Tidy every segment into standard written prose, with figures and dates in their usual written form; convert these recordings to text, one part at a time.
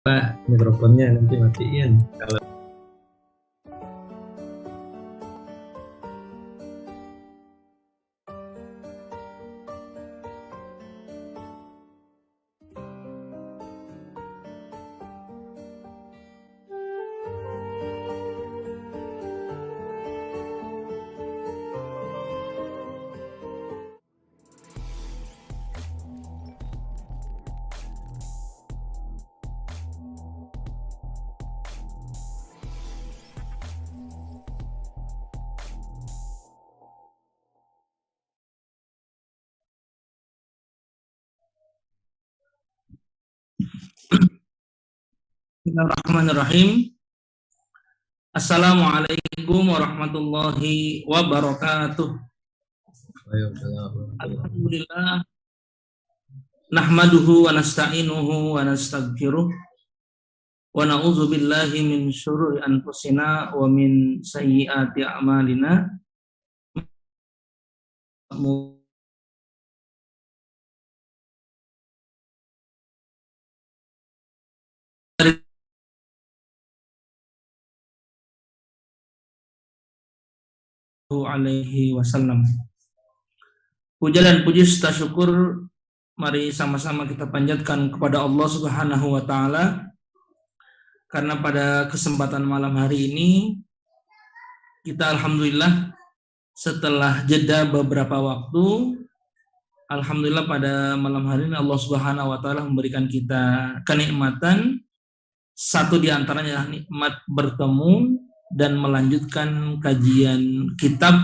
Pak, mikrofonnya nanti matiin. Kalau Bismillahirrahmanirrahim. Assalamualaikum warahmatullahi wabarakatuh. Alhamdulillah. Nahmaduhu wa nasta'inuhu wa nastaghfiruh. Wa na'udzu billahi min syururi anfusina wa min sayyiati a'malina. Alaihi wasallam. Puja dan puji serta syukur mari sama-sama kita panjatkan kepada Allah Subhanahu wa taala, karena pada kesempatan malam hari ini kita alhamdulillah setelah jeda beberapa waktu, alhamdulillah pada malam hari ini Allah Subhanahu wa taala memberikan kita kenikmatan, satu di antaranya nikmat bertemu dan melanjutkan kajian kitab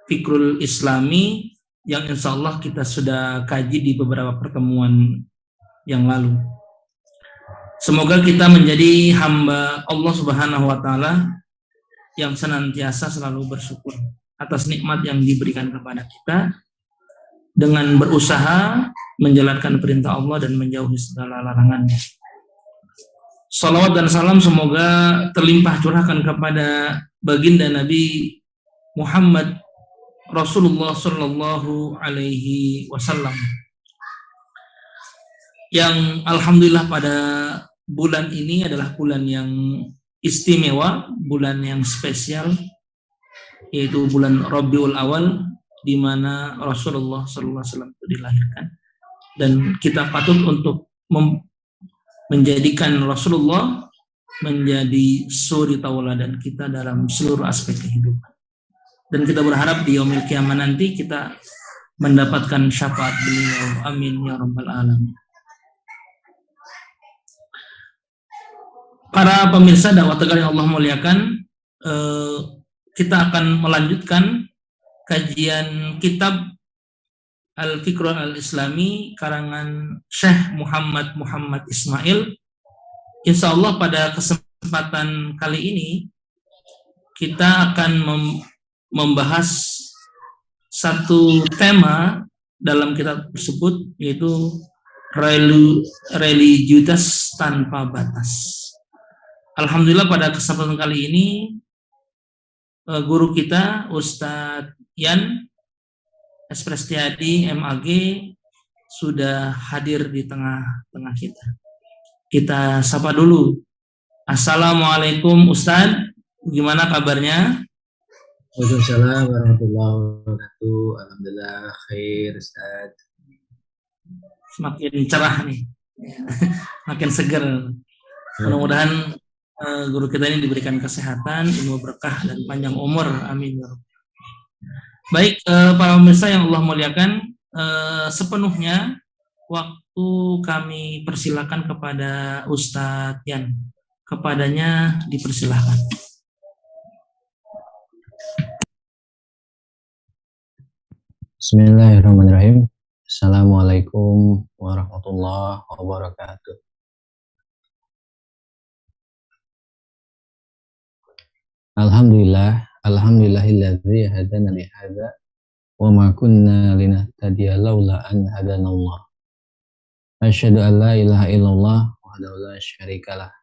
Fikrul Islami yang insya Allah kita sudah kaji di beberapa pertemuan yang lalu. Semoga kita menjadi hamba Allah Subhanahu wa taala yang senantiasa selalu bersyukur atas nikmat yang diberikan kepada kita dengan berusaha menjalankan perintah Allah dan menjauhi segala larangannya. Salawat dan salam semoga terlimpah curahkan kepada baginda Nabi Muhammad Rasulullah Sallallahu Alaihi Wasallam, yang alhamdulillah pada bulan ini adalah bulan yang istimewa, bulan yang spesial, yaitu bulan Rabiul Awal, di mana Rasulullah Sallallahu Alaihi Wasallam itu dilahirkan, dan kita patut untuk menjadikan Rasulullah menjadi suri tauladan kita dalam seluruh aspek kehidupan. Dan kita berharap di yaumil qiyamah nanti kita mendapatkan syafaat beliau. Amin ya rabbal alamin. Para pemirsa dakwah Tegar yang Allah muliakan, kita akan melanjutkan kajian kitab Al-Fikrul Al-Islami karangan Syekh Muhammad Ismail. Insya Allah pada kesempatan kali ini kita akan membahas satu tema dalam kitab tersebut, yaitu religiusitas tanpa batas. Alhamdulillah pada kesempatan kali ini guru kita Ustadz Yan Esprestiadi MAG sudah hadir di tengah-tengah kita. Kita sapa dulu. Assalamualaikum Ustadz, gimana kabarnya? Waalaikumsalam warahmatullahi wabarakatuh. Alhamdulillah khair Ustaz. Semakin cerah nih, makin seger. Mudah-mudahan guru kita ini diberikan kesehatan, ilmu berkah dan panjang umur. Amin. Baik, para pemirsa yang Allah muliakan, sepenuhnya waktu kami persilakan kepada Ustadz Yan. Kepadanya dipersilakan. Bismillahirrahmanirrahim. Assalamualaikum warahmatullahi wabarakatuh. Alhamdulillahilladzi hadana li hadza wa ma kunna linahtadiya laula an hadanallah. Asyhadu an la ilaha illallah wahdahu la syarikalah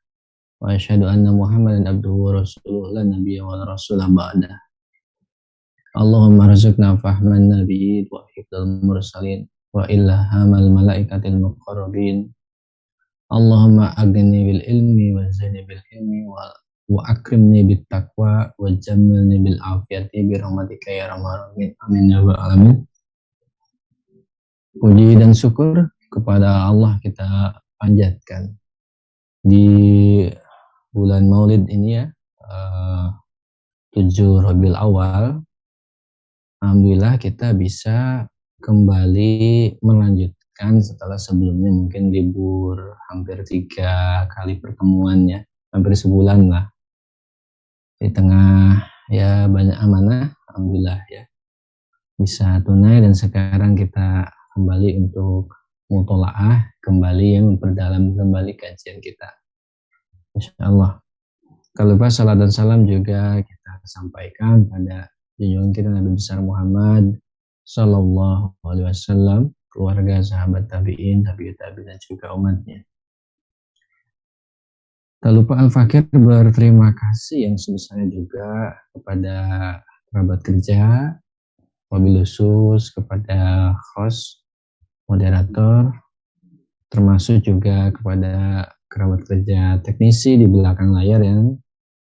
wa asyhadu anna Muhammadan abduhu wa rasuluhu la nabiyya wa la rasulah ba'dah. Allahumma rizqna fahman nabiyyin wa hifdzal mursalin wa ilhamal malaikatil muqarrabin Allahumma agni bil ilmi wa zini bil ilmi wa akrimni bit taqwa wa jammilni bil afiyati bi rahmatika ya rahman alamin. Amin ya rabbal alamin. Puji dan syukur kepada Allah kita panjatkan di bulan Maulid ini ya, 7 Rabiul Awal. Alhamdulillah kita bisa kembali melanjutkan setelah sebelumnya mungkin libur hampir 3 kali pertemuan ya, hampir sebulan lah. Di tengah ya banyak amanah, alhamdulillah ya bisa tunai, dan sekarang kita kembali untuk mutolaah kembali yang memperdalam kembali kajian kita. Insyaallah. Kalau lupa salat dan salam juga kita sampaikan pada junjungan kita Nabi besar Muhammad Sallallahu Alaihi Wasallam, keluarga, sahabat tabiin, tabiut tabiin, dan juga umatnya. Tak lupa Al-Fakir berterima kasih yang sebesarnya juga kepada kerabat kerja, wabil khusus kepada host, moderator, termasuk juga kepada kerabat kerja teknisi di belakang layar yang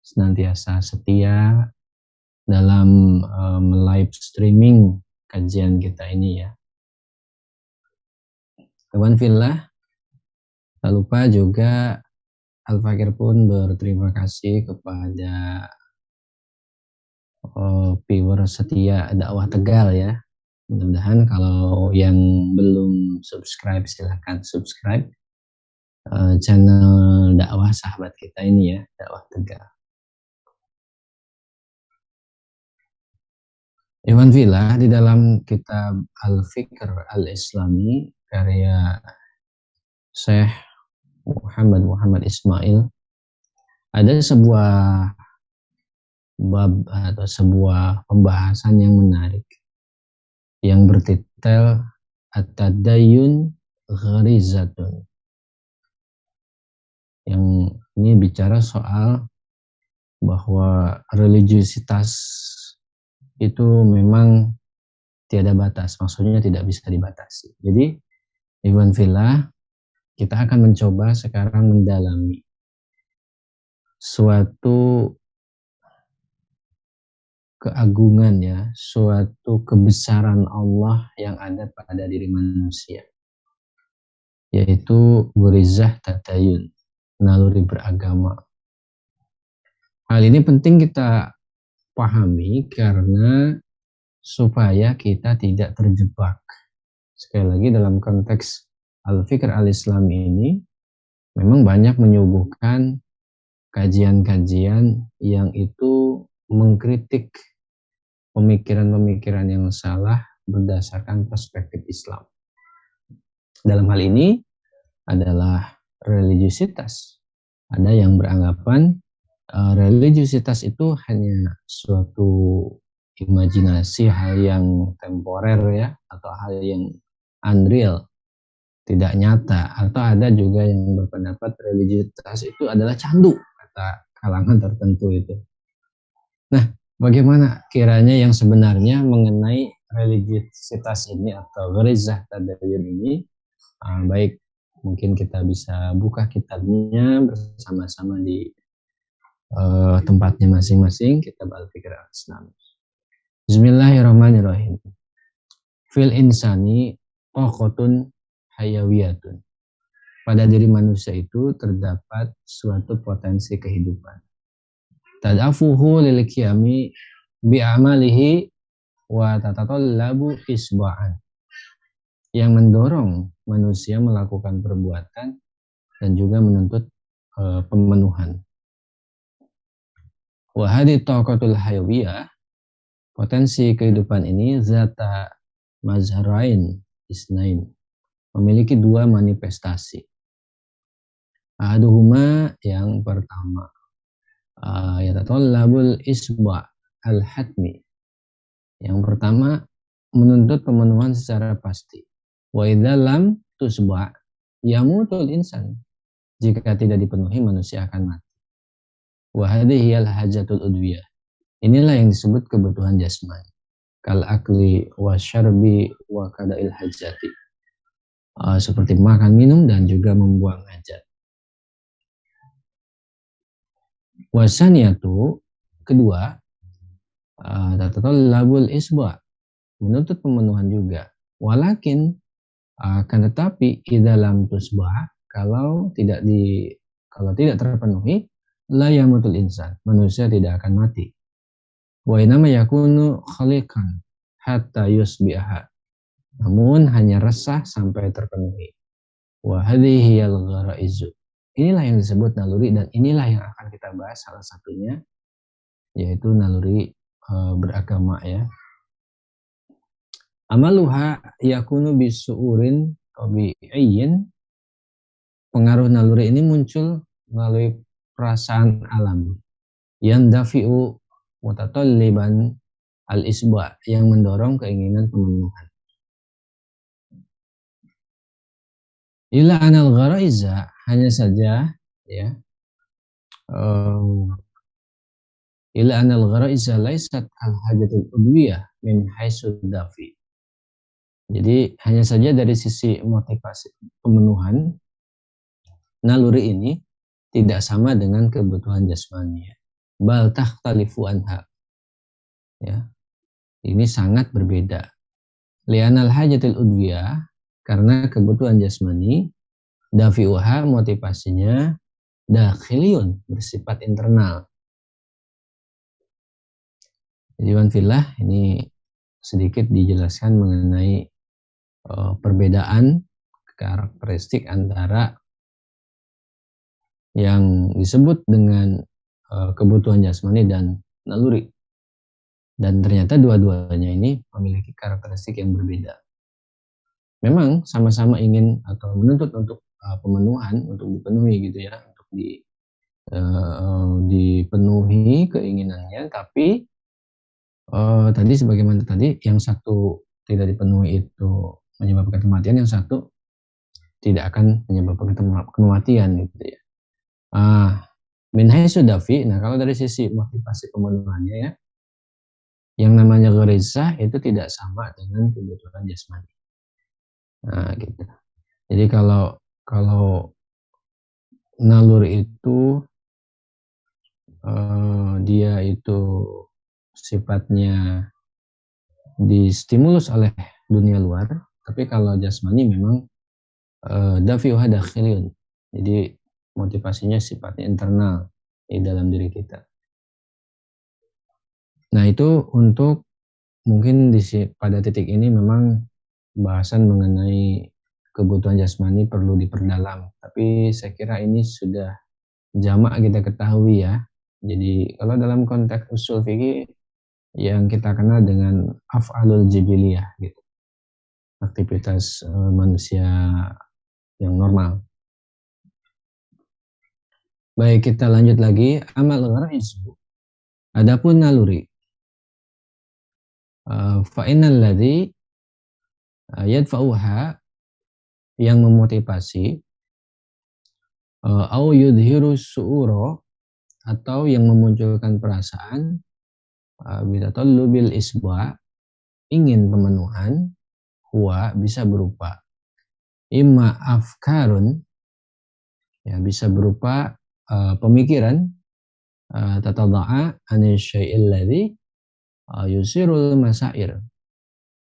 senantiasa setia dalam live streaming kajian kita ini ya. Kawan fillah, tak lupa juga Al-Fakir pun berterima kasih kepada viewer setia dakwah Tegal ya. Mudah-mudahan kalau yang belum subscribe silahkan subscribe channel dakwah sahabat kita ini ya, dakwah Tegal. Iwan Villa di dalam kitab Al-Fikr Al-Islami karya Syekh Muhammad Ismail ada sebuah bab atau sebuah pembahasan yang menarik yang bertitel At-Tadayyun Gharizatun, yang ini bicara soal bahwa religiusitas itu memang tiada batas, maksudnya tidak bisa dibatasi. Jadi Iwan Villa, kita akan mencoba sekarang mendalami suatu keagungan ya, suatu kebesaran Allah yang ada pada diri manusia, yaitu gurizah tatayun, naluri beragama. Hal ini penting kita pahami karena supaya kita tidak terjebak. Sekali lagi dalam konteks Al-Fikr Al-Islam ini memang banyak menyuguhkan kajian-kajian yang itu mengkritik pemikiran-pemikiran yang salah berdasarkan perspektif Islam. Dalam hal ini adalah religiusitas. Ada yang beranggapan religiusitas itu hanya suatu imajinasi, hal yang temporer ya, atau hal yang unreal, tidak nyata. Atau ada juga yang berpendapat religiusitas itu adalah candu, kata kalangan tertentu itu. Nah, bagaimana kiranya yang sebenarnya mengenai religiusitas ini atau gharizah tadayyun ini? Baik, mungkin kita bisa buka kitabnya bersama-sama di tempatnya masing-masing, kitab Al-Fikr Al-Islam. Bismillahirrahmanirrahim. Fil insani taqatun hayawiyatun. Pada diri manusia itu terdapat suatu potensi kehidupan. Tad'afuhu lil qiyami bi amalihi wa tatatallabu isba'an. Yang mendorong manusia melakukan perbuatan dan juga menuntut pemenuhan. Wa hadhi taqatul hayawiyah, potensi kehidupan ini zata mazharain isnain, memiliki 2 manifestasi. Ahaduhuma, yang pertama, yatatallabul isba' al-hatmi. Yang pertama, menuntut pemenuhan secara pasti. Wa idza lam tusba' yamutul insan. Jika tidak dipenuhi, manusia akan mati. Wa hadhihi al-hajatul udwiyah. Inilah yang disebut kebutuhan jasmani. Kal akli wa syarbi wa qada'il hajati. Seperti makan, minum, dan juga membuang hajat. Wasaniyatu, kedua, tatatallabul isba, menuntut pemenuhan juga. Walakin, akan tetapi idza lam tusba, kalau tidak terpenuhi, la yamutul insan, manusia tidak akan mati. Wa inama yakunu khaliqan hatta yusbiha, namun hanya resah sampai terpenuhi. Wa hadhihi al-gharaizu, inilah yang disebut naluri, dan inilah yang akan kita bahas salah satunya, yaitu naluri beragama ya. Amaluha yakunu bisu'urin tabi'iyyin, pengaruh naluri ini muncul melalui perasaan alam yang dafi'u mutatalliban al-isba, yang mendorong keinginan pemenuhan. Ila anal gharaiza, hanya saja ya, ila anal gharaiza laisat al-hajatul udwiyah min haitsu dafi. Jadi hanya saja dari sisi motivasi pemenuhan, naluri ini tidak sama dengan kebutuhan jasmani. Bal takhtalifu anha. Ya. Ini sangat berbeda. Li'anal hajatul udwiyah, karena kebutuhan jasmani, dafi'uha, motivasinya, dakhiliyun, bersifat internal. Jadi wanfillah, ini sedikit dijelaskan mengenai perbedaan karakteristik antara yang disebut dengan kebutuhan jasmani dan naluri. Dan ternyata dua-duanya ini memiliki karakteristik yang berbeda. Memang sama-sama ingin atau menuntut untuk pemenuhan, untuk dipenuhi gitu ya, untuk dipenuhi keinginannya, tapi tadi sebagaimana tadi, yang satu tidak dipenuhi itu menyebabkan kematian, yang satu tidak akan menyebabkan kematian gitu ya. Min haitsu dafi, nah kalau dari sisi motivasi pemenuhannya ya, yang namanya gharizah itu tidak sama dengan kebutuhan jasmani. Nah gitu. Jadi kalau naluri itu dia itu sifatnya distimulus oleh dunia luar, tapi kalau jasmani memang dafi'uha dakhiliyun. Jadi motivasinya sifatnya internal di dalam diri kita. Nah itu untuk mungkin pada titik ini memang bahasan mengenai kebutuhan jasmani perlu diperdalam. Tapi saya kira ini sudah jamak kita ketahui ya. Jadi kalau dalam konteks usul fikih yang kita kenal dengan af'alul jibiliyah gitu. Aktivitas manusia yang normal. Baik, kita lanjut lagi. Amal gharaizu, adapun naluri. Fa'innal ladzi yadfa'uha, yang memotivasi, au yudhiru su'uro, atau yang memunculkan perasaan, bitatallubil isba, ingin pemenuhan, huwa, bisa berupa imma afkarun, ya bisa berupa pemikiran, tatada'a anil syai'il ladzi yusirul masair,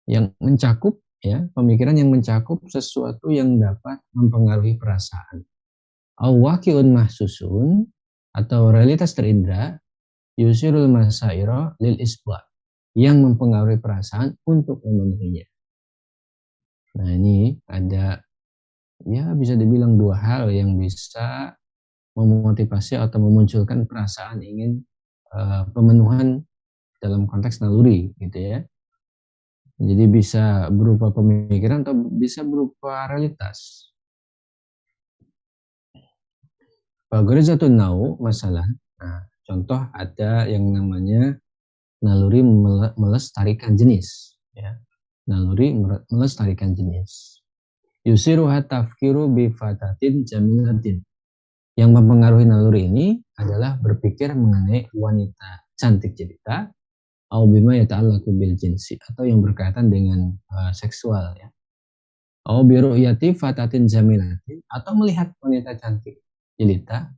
yang mencakup ya, pemikiran yang mencakup sesuatu yang dapat mempengaruhi perasaan. Au waqi'un mahsusun, atau realitas terindra, yusirul masaira lil isba, yang mempengaruhi perasaan untuk memenuhinya. Nah ini ada ya bisa dibilang dua hal yang bisa memotivasi atau memunculkan perasaan ingin pemenuhan dalam konteks naluri gitu ya. Jadi bisa berupa pemikiran atau bisa berupa realitas. Gharizatun nau masalah. Nah, contoh ada yang namanya naluri melestarikan jenis ya. Naluri melestarikan jenis. Yusiruha tafkiru bifatatin jamilatin. Yang mempengaruhi naluri ini adalah berpikir mengenai wanita cantik jelita, au bima yata'allaqu bil jinsi, atau yang berkaitan dengan seksual ya. Au bi ru'yati fatatin jamilatin, atau melihat wanita cantik jelita,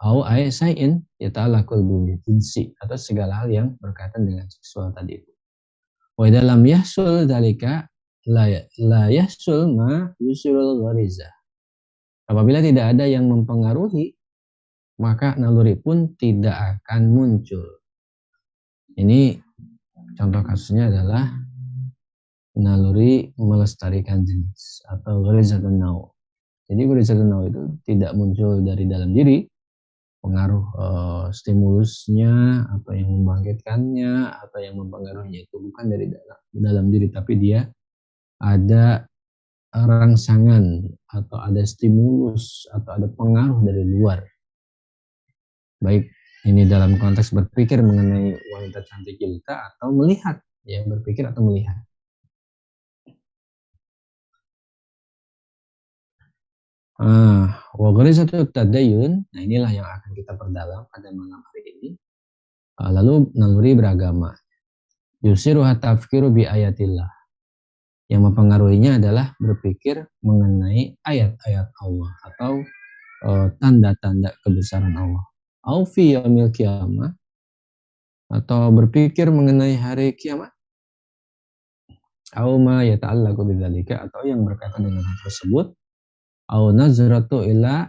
au ay sayin yata'allaqul bil jinsi, atau segala hal yang berkaitan dengan seksual tadi itu. Wa dalam yahsul dalika la yahsul ma yusilul ghariza. Apabila tidak ada yang mempengaruhi, maka naluri pun tidak akan muncul. Ini contoh kasusnya adalah naluri melestarikan jenis atau gharizatun naw. Jadi gharizatun naw itu tidak muncul dari dalam diri, pengaruh stimulusnya atau yang membangkitkannya atau yang mempengaruhinya itu bukan dari dalam diri, tapi dia ada rangsangan atau ada stimulus atau ada pengaruh dari luar. Baik ini dalam konteks berpikir mengenai wanita cantik jelita atau melihat, ya berpikir atau melihat. Wa gharizatut tadayyun, nah inilah yang akan kita perdalam pada malam hari ini. Lalu naluri beragama. Yusiruha tafkiru bi ayatillah. Yang mempengaruhinya adalah berpikir mengenai ayat-ayat Allah atau tanda-tanda kebesaran Allah. Au fi yaumil qiyamah, atau berpikir mengenai hari kiamat. Au ma yata'allaqu bidzalika, atau yang berkaitan dengan hal tersebut. Au nazratu ila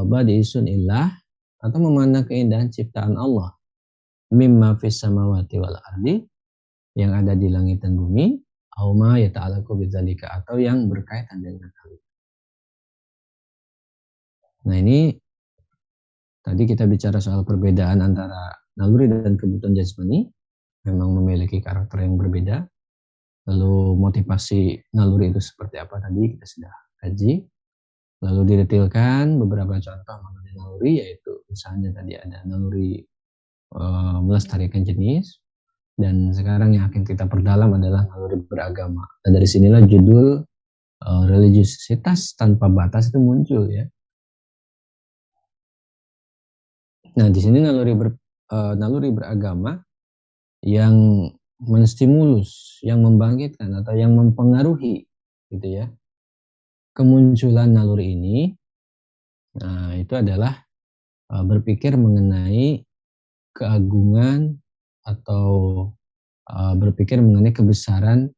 badi sunillah, atau memandang keindahan ciptaan Allah. Mimma fis samawati wal ardi, yang ada di langit dan bumi. Au ma yata'allaqu bidzalika, atau yang berkaitan dengan hal itu. Nah ini tadi kita bicara soal perbedaan antara naluri dan kebutuhan jasmani, memang memiliki karakter yang berbeda. Lalu motivasi naluri itu seperti apa tadi kita sudah kaji. Lalu didetailkan beberapa contoh mengenai naluri, yaitu misalnya tadi ada naluri melestarikan jenis, dan sekarang yang akan kita perdalam adalah naluri beragama. Dan dari sinilah judul religiusitas tanpa batas itu muncul, ya. Nah di sini naluri beragama yang menstimulus, yang membangkitkan atau yang mempengaruhi, gitu ya, kemunculan naluri ini. Nah itu adalah berpikir mengenai keagungan atau berpikir mengenai kebesaran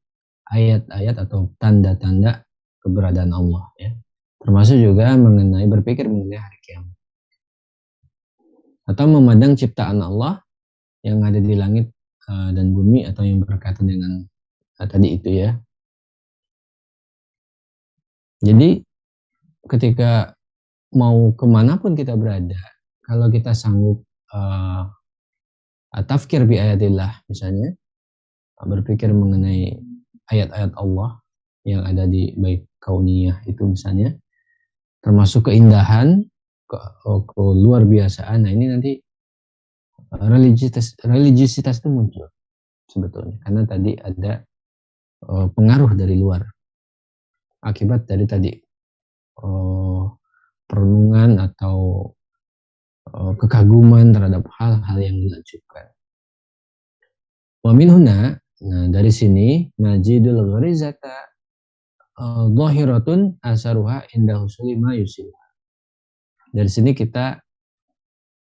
ayat-ayat atau tanda-tanda keberadaan Allah, ya. Termasuk juga berpikir mengenai hari kiamat, atau memandang ciptaan Allah yang ada di langit dan bumi atau yang berkaitan dengan tadi itu, ya. Jadi ketika mau kemanapun kita berada, kalau kita sanggup tafkir bi ayatillah, misalnya berpikir mengenai ayat-ayat Allah yang ada di bait kauniyah itu misalnya, termasuk keindahan, luar biasaan. Nah ini nanti religiusitas itu muncul sebetulnya, karena tadi ada pengaruh dari luar akibat dari tadi perenungan atau kekaguman terhadap hal-hal yang menakjubkan. Wa min huna, nah dari sini najidul gharizata dhahiratun asaruha inda husuli ma yusilha. Dari sini kita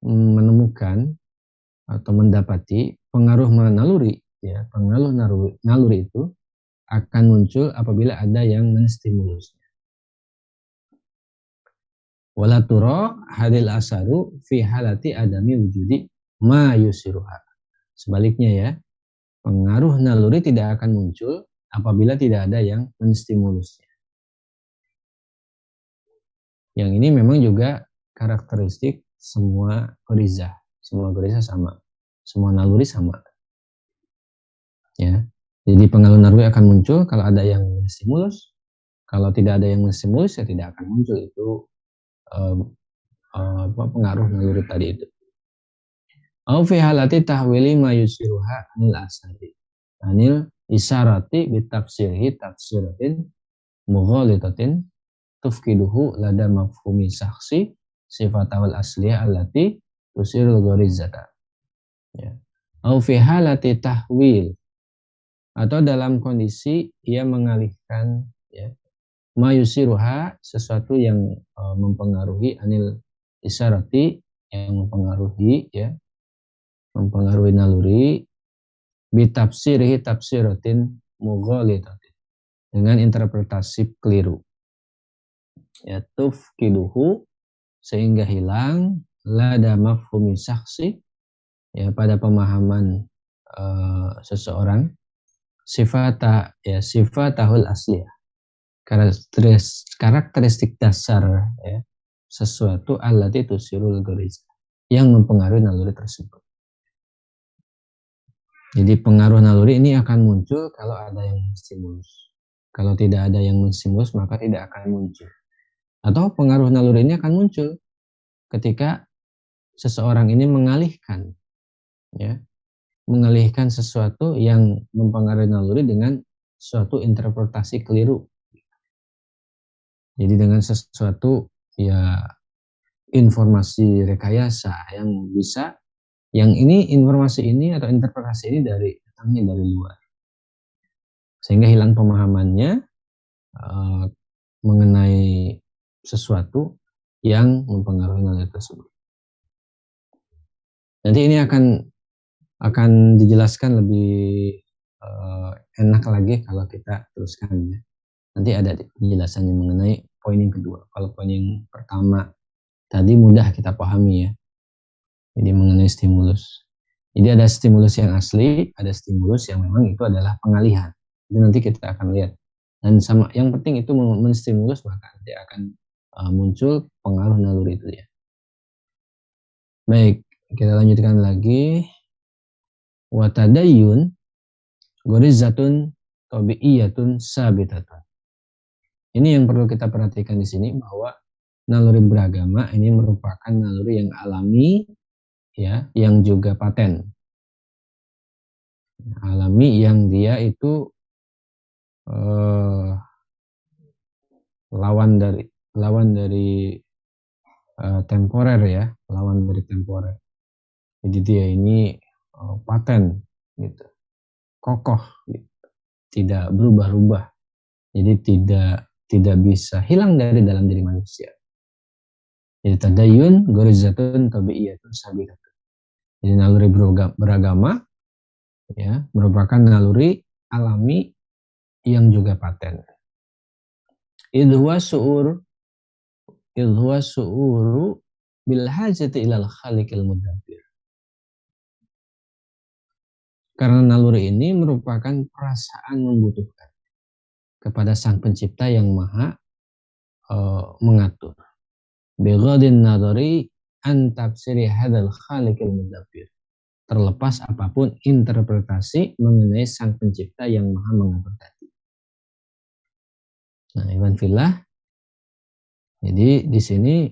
menemukan atau mendapati pengaruh naluri, ya, pengaruh naluri itu akan muncul apabila ada yang menstimulusnya. Wala tura hadil asaru fi halati adami wujudi ma yusiruha. Sebaliknya, ya, pengaruh naluri tidak akan muncul apabila tidak ada yang menstimulusnya. Yang ini memang juga karakteristik semua ghariza. Semua ghariza sama. Semua naluri sama. Ya. Jadi pengaruh naluri akan muncul kalau ada yang menstimulus. Kalau tidak ada yang menstimulus, ya tidak akan muncul itu pengaruh naluri tadi itu. Au fi halati tahwili ma yusiruha anil asari. Anil isarati bitafsirhi tafsiratin mughalitatin tufkiduhu lada mafhumi saksi sifatawal asliyah allati tusirul gharizata. Ya. Au fi halati tahwil, atau dalam kondisi ia mengalihkan, ya, mayusiruha, sesuatu yang mempengaruhi anil isarati yang mempengaruhi naluri bitafsirihi tafsiratin mughalitatin, dengan interpretasi keliru, ya, tufkiduhu, sehingga hilang lada mafhumi syakhsi, ya, pada pemahaman seseorang, sifatahul asliyah, karakteristik dasar, ya, sesuatu allati tusirul goriza, yang mempengaruhi naluri tersebut. Jadi pengaruh naluri ini akan muncul kalau ada yang menstimulus. Kalau tidak ada yang menstimulus, maka tidak akan muncul. Atau pengaruh naluri ini akan muncul ketika seseorang ini mengalihkan, ya, mengalihkan sesuatu yang mempengaruhi naluri dengan suatu interpretasi keliru. Jadi dengan sesuatu, ya, informasi rekayasa yang ini informasi ini atau interpretasi ini datangnya dari luar, sehingga hilang pemahamannya mengenai sesuatu yang mempengaruhi naluri tersebut. Nanti ini akan dijelaskan lebih enak lagi kalau kita teruskan, ya. Nanti ada penjelasannya mengenai poin yang kedua. Kalau poin yang pertama tadi mudah kita pahami, ya. Jadi mengenai stimulus. Jadi ada stimulus yang asli, ada stimulus yang memang itu adalah pengalihan. Itu nanti kita akan lihat. Dan sama yang penting itu menstimulus, maka nanti akan muncul pengaruh naluri itu, ya. Baik, kita lanjutkan lagi. Wa tadayyun gorizatun tabi'iyatun sabitatun. Ini yang perlu kita perhatikan di sini, bahwa naluri beragama ini merupakan naluri yang alami, ya, yang juga paten. Alami yang dia itu lawan dari temporer, ya, lawan dari temporer. Jadi dia ini paten, gitu, kokoh, gitu, tidak berubah-ubah. Jadi tidak bisa hilang dari dalam diri manusia. Jadi tadayun gorizatun tabi'iyatun sabiqatun. Jadi naluri beragama, ya, merupakan naluri alami yang juga paten. Idhuwa su'uru bil hajati ilal khaliqil mudabbir. Karena naluri ini merupakan perasaan membutuhkan kepada Sang Pencipta yang Maha mengatur. Bighadin nadari an tafsiri hadzal khaliqil mudabbir. Terlepas apapun interpretasi mengenai Sang Pencipta yang Maha mengatur tadi. Nah, iwan fillah. Jadi di sini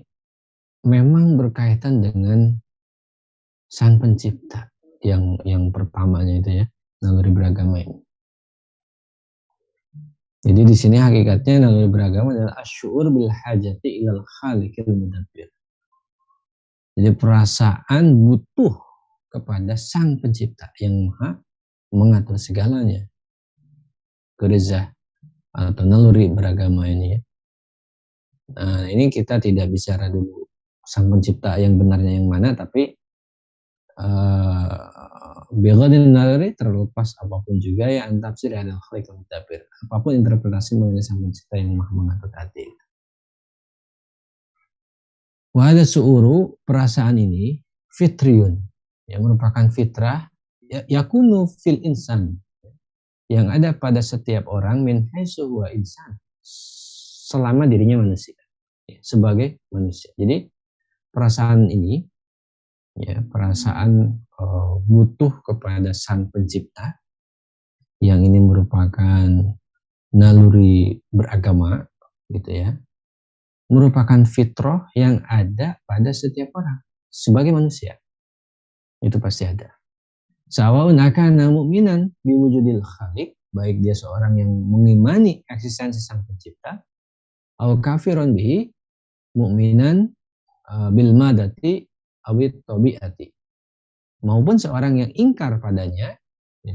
memang berkaitan dengan Sang Pencipta yang pertamanya itu, ya, naluri beragama ini. Jadi di sini hakikatnya naluri beragama adalah asy'ur bil hajati ilal khaliqil mudabbir. Jadi perasaan butuh kepada Sang Pencipta yang Maha mengatur segalanya. Gerizah atau naluri beragama ini, ya. Nah, ini kita tidak bicara dulu Sang Pencipta yang benarnya yang mana, tapi bighadin naluri, terlepas apapun juga, ya, antafsir adal khaliqil mudabbir, apapun interpretasi mengenai Sang Pencipta yang Maha mengatur tadi. Wa hadza su'uru, perasaan ini fitriyun, yang merupakan fitrah, ya, yakunu fil insan, yang ada pada setiap orang, min haitsu huwa insan, selama dirinya manusia, ya, sebagai manusia. Jadi perasaan ini, ya, perasaan butuh kepada Sang Pencipta, yang ini merupakan naluri beragama, gitu, ya, merupakan fitrah yang ada pada setiap orang sebagai manusia. Itu pasti ada. Sawa'un akana mu'minan biwujudil khaliq, baik dia seorang yang mengimani eksistensi Sang Pencipta, atau kafiron bihi mu'minan bil madati awit tabi'ati, maupun seorang yang ingkar padanya,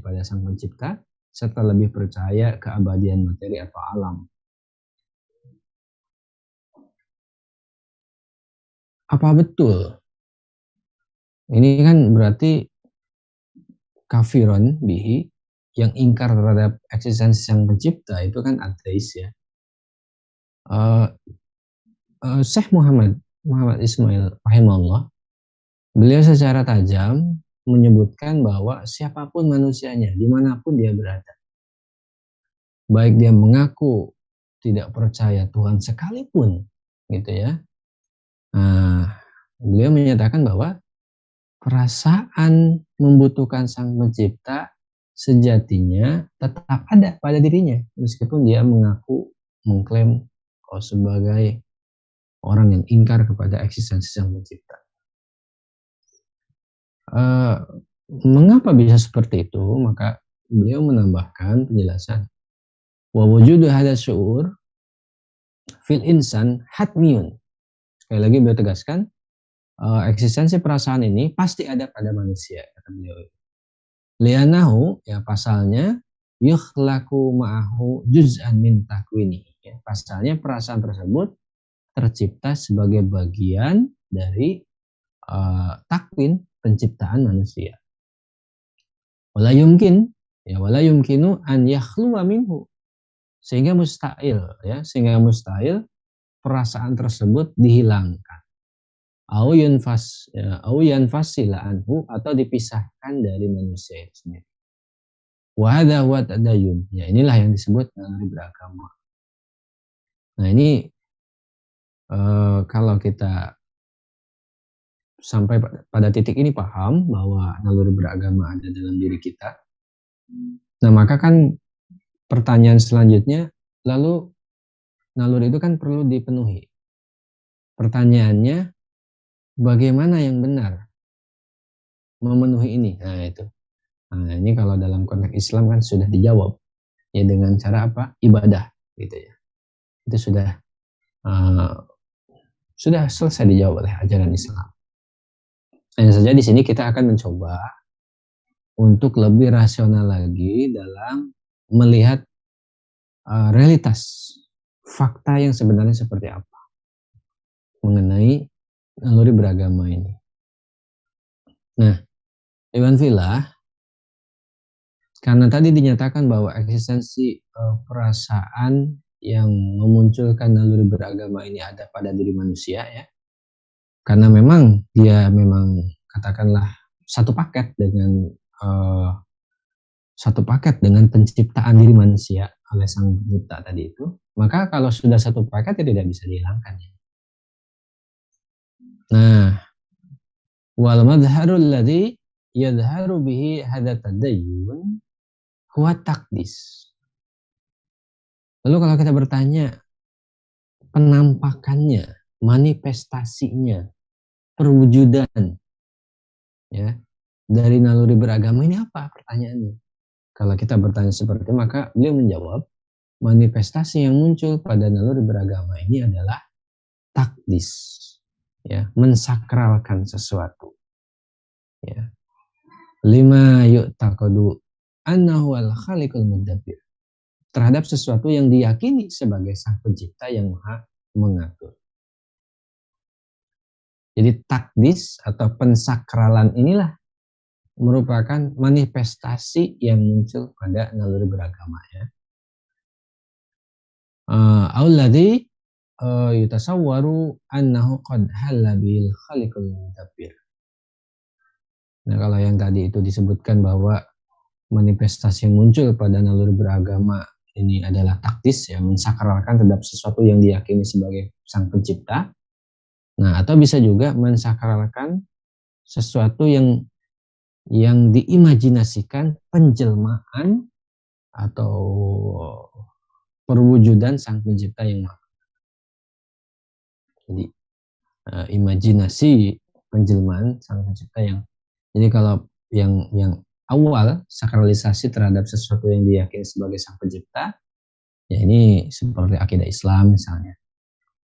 pada Sang Pencipta, serta lebih percaya keabadian materi atau alam. Apa betul Ini kan berarti kafiron bihi, yang ingkar terhadap eksistensi sang pencipta itu kan ateis ya. Syekh Muhammad Ismail rahimahullah, beliau secara tajam menyebutkan bahwa siapapun manusianya, dimanapun dia berada, baik dia mengaku tidak percaya Tuhan sekalipun, gitu ya. Nah, beliau menyatakan bahwa perasaan membutuhkan sang pencipta sejatinya tetap ada pada dirinya, meskipun dia mengklaim sebagai orang yang ingkar kepada eksistensi sang pencipta. Mengapa bisa seperti itu? Maka beliau menambahkan penjelasan, wa wujudu hadza syu'ur fil insan hatmiyun. Sekali lagi beliau tegaskan, eksistensi perasaan ini pasti ada pada manusia, kata beliau. Lianahu, ya pasalnya, yukhlaku ma'ahu juz'an min takwini. Ya, pasalnya perasaan tersebut tercipta sebagai bagian dari takwin, penciptaan manusia. Wala yumkinu an yakhluwa minhu. Sehingga mustahil perasaan tersebut dihilangkan. Au yanfasila anhu, atau dipisahkan dari manusia itu sendiri. Wa hadza huwa tadayun. Ya, inilah yang disebut naluri beragama. Nah, ini kalau kita sampai pada titik ini paham bahwa naluri beragama ada dalam diri kita. Nah, maka kan pertanyaan selanjutnya, lalu naluri itu kan perlu dipenuhi. Pertanyaannya, bagaimana yang benar memenuhi ini? Nah, itu. Nah, ini kalau dalam konteks Islam kan sudah dijawab. Ya, dengan cara apa? Ibadah, gitu ya. Itu sudah selesai dijawab oleh ajaran Islam. Hanya saja di sini kita akan mencoba untuk lebih rasional lagi dalam melihat realitas fakta yang sebenarnya seperti apa mengenai naluri beragama ini. Nah, Iwan Filah, karena tadi dinyatakan bahwa eksistensi perasaan yang memunculkan naluri beragama ini ada pada diri manusia ya, karena memang dia katakanlah satu paket dengan penciptaan diri manusia oleh sang pencipta tadi itu, maka kalau sudah satu paket ya tidak bisa dihilangkan ya. Nah, wal madharul ladzi yadharu bihi hadza tadayyun huwa taqdis. Lalu kalau kita bertanya, penampakannya, manifestasinya, perwujudan ya dari naluri beragama ini apa pertanyaannya? Kalau kita bertanya seperti itu, maka beliau menjawab, manifestasi yang muncul pada naluri beragama ini adalah takdis, ya, mensakralkan sesuatu, ya. Lima yu'taqadu annahu al-khaliqul mudabbir, terhadap sesuatu yang diyakini sebagai sang pencipta yang maha mengatur. Jadi takdis atau pensakralan inilah merupakan manifestasi yang muncul pada naluri beragama ya. Auladzi yutasawwaru annahu qad halla bil khaliqul mudabbir. Nah, kalau yang tadi itu disebutkan bahwa manifestasi yang muncul pada naluri beragama ini adalah takdis, ya, mensakralkan terhadap sesuatu yang diyakini sebagai sang pencipta. Nah, atau bisa juga mensakralkan sesuatu yang diimajinasikan penjelmaan atau perwujudan sang pencipta yang maha. Jadi imajinasi penjelmaan sang pencipta yang, jadi kalau yang awal sakralisasi terhadap sesuatu yang diyakini sebagai sang pencipta, ya ini seperti akidah Islam misalnya.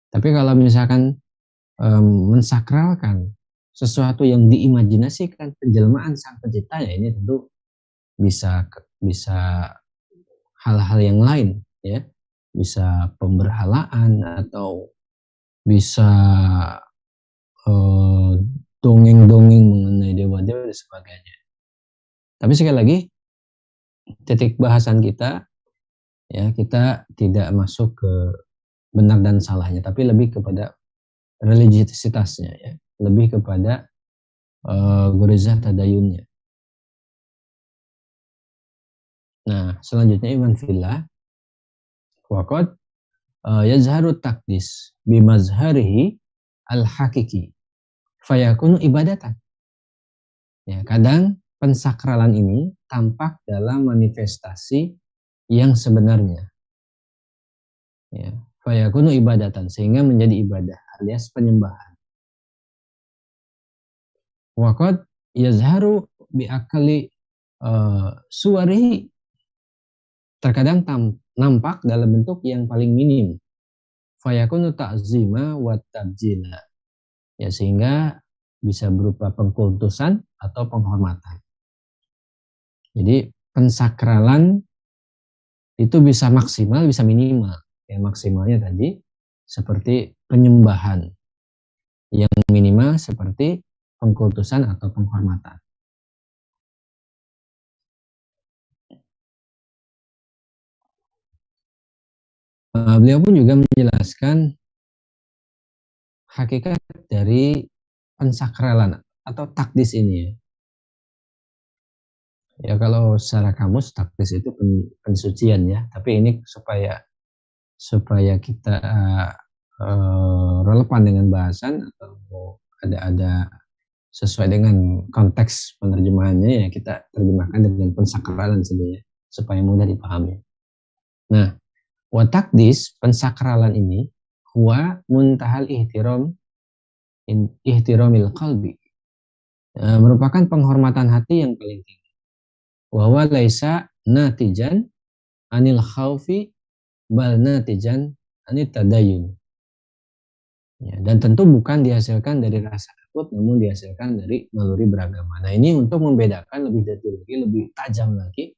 Tapi kalau misalkan mensakralkan sesuatu yang diimajinasikan penjelmaan sang pencipta, ya ini tentu bisa hal-hal yang lain ya, bisa pemberhalaan atau bisa dongeng-dongeng mengenai dan sebagainya. Tapi sekali lagi, titik bahasan kita, ya, kita tidak masuk ke benar dan salahnya, tapi lebih kepada religiositasnya, ya, lebih kepada gurizah tadayunnya. Nah, selanjutnya iman fillah, waqad yazharu takdis bimazharihi al-hakiki fayakunu ibadatan. Ya, kadang pensakralan ini tampak dalam manifestasi yang sebenarnya. Ya, fayakunu ibadatan, sehingga menjadi ibadah alias penyembahan. Waqad yazharu biakali suwarihi, terkadang nampak dalam bentuk yang paling minim. Fayakunu ta'zima wa tabjila. Ya, sehingga bisa berupa pengkultusan atau penghormatan. Jadi pensakralan itu bisa maksimal, bisa minimal. Yang maksimalnya tadi seperti penyembahan. Yang minimal seperti pengkultusan atau penghormatan. Beliau pun juga menjelaskan hakikat dari pensakralan atau takdis ini. Ya, kalau secara kamus takdis itu pensucian, ya, tapi ini supaya kita relevan dengan bahasan atau ada sesuai dengan konteks penerjemahannya, ya kita terjemahkan dengan pensakralan saja, supaya mudah dipahami. Nah, wa takdis, pensakralan ini, huwa muntahal ihtiramil qalbi, merupakan penghormatan hati yang paling tinggi. Wa huwa laisa natijan anil khaufi bal natijan anit tadayun. Ya, dan tentu bukan dihasilkan dari rasa takut, namun dihasilkan dari naluri beragama. Nah, ini untuk membedakan lebih detail lagi, lebih tajam lagi.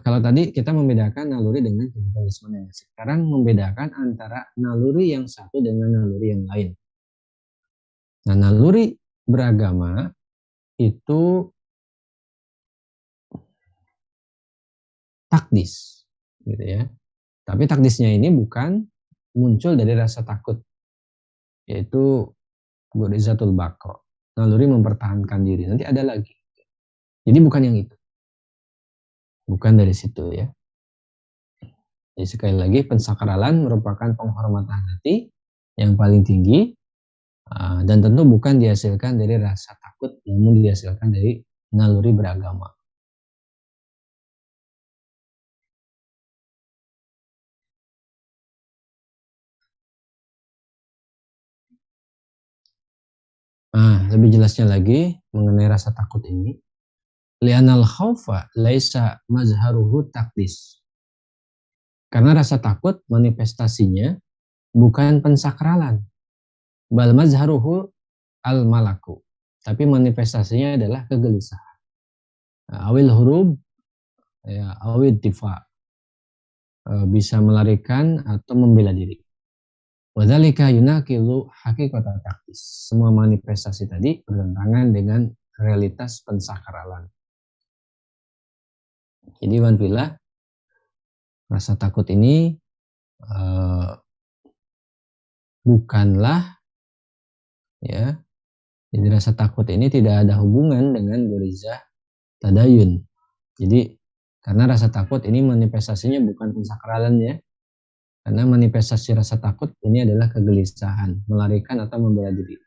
Kalau tadi kita membedakan naluri dengan humanisme, sekarang membedakan antara naluri yang satu dengan naluri yang lain. Nah, naluri beragama itu takdis, gitu ya. Tapi takdisnya ini bukan muncul dari rasa takut, yaitu gorizatul baqo, naluri mempertahankan diri. Nanti ada lagi. Jadi bukan yang itu. Bukan dari situ, ya. Jadi sekali lagi, pensakralan merupakan penghormatan hati yang paling tinggi, dan tentu bukan dihasilkan dari rasa takut, namun dihasilkan dari naluri beragama. Lebih jelasnya lagi mengenai rasa takut ini. Li'anal khaufa laisa mazharuhu takdis. Karena rasa takut manifestasinya bukan pensakralan. Bal mazharuhu al-malaku. Tapi manifestasinya adalah kegelisahan. Awil hurub, ya, awil difa. Bisa melarikan atau membela diri. Wadzalika yunaqilu haqiqata takdis. Semua manifestasi tadi bertentangan dengan realitas pensakralan. Jadi wanfilah, rasa takut ini bukanlah, ya. Jadi rasa takut ini tidak ada hubungan dengan gorizah tadayun. Jadi karena rasa takut ini manifestasinya bukan pensakralan, ya. Karena manifestasi rasa takut ini adalah kegelisahan, melarikan atau membela diri.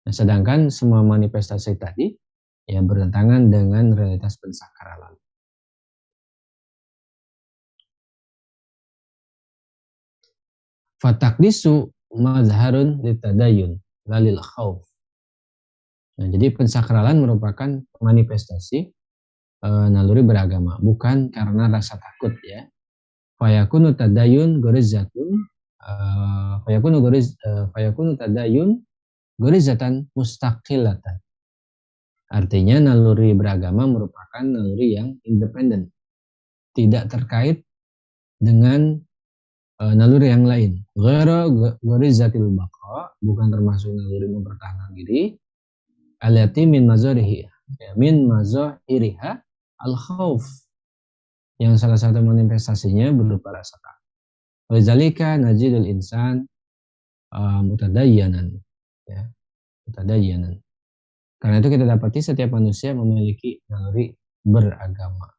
Nah, sedangkan semua manifestasi tadi ya bertentangan dengan realitas pensakralan. Fatakdisu mazharun litadayun lalil khauf. Nah, jadi pensakralan merupakan manifestasi naluri beragama, bukan karena rasa takut, ya. Fayakunu tadayun gorizatun, fayakunu tadayun gorizatan mustaqilatan. Artinya naluri beragama merupakan naluri yang independen, tidak terkait dengan naluri yang lain. Ghairu gorizatil baqa, bukan termasuk naluri mempertahankan diri. Allati min mazarihi, ya, min mazahiriha al khauf, yang salah satu manifestasinya berupa rasa takut. Wazalika najidul insan mutadayyanan, ya, mutadayyanan. Karena itu kita dapati setiap manusia memiliki naluri beragama.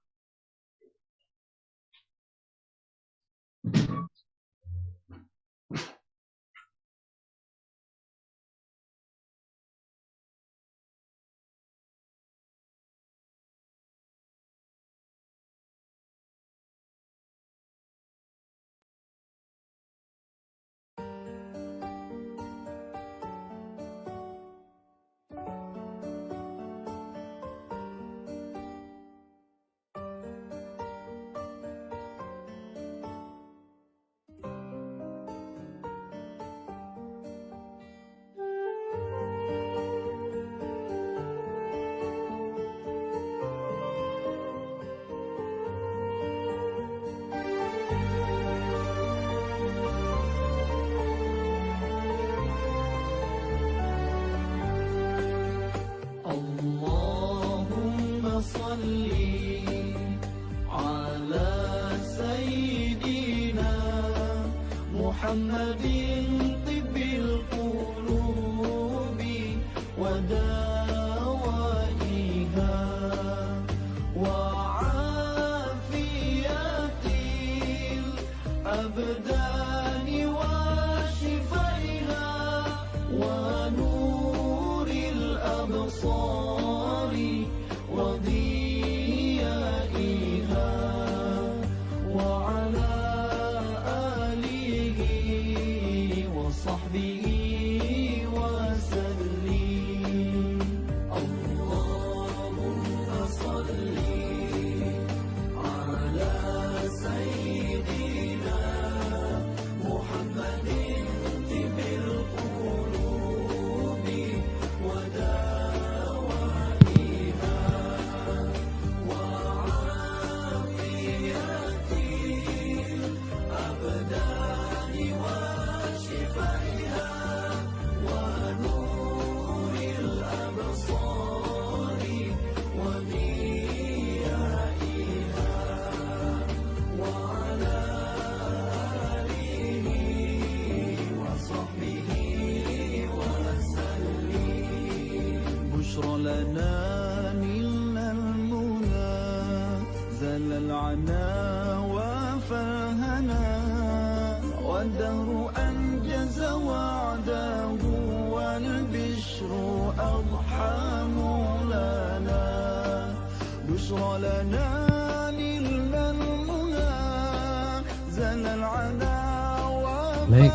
Baik,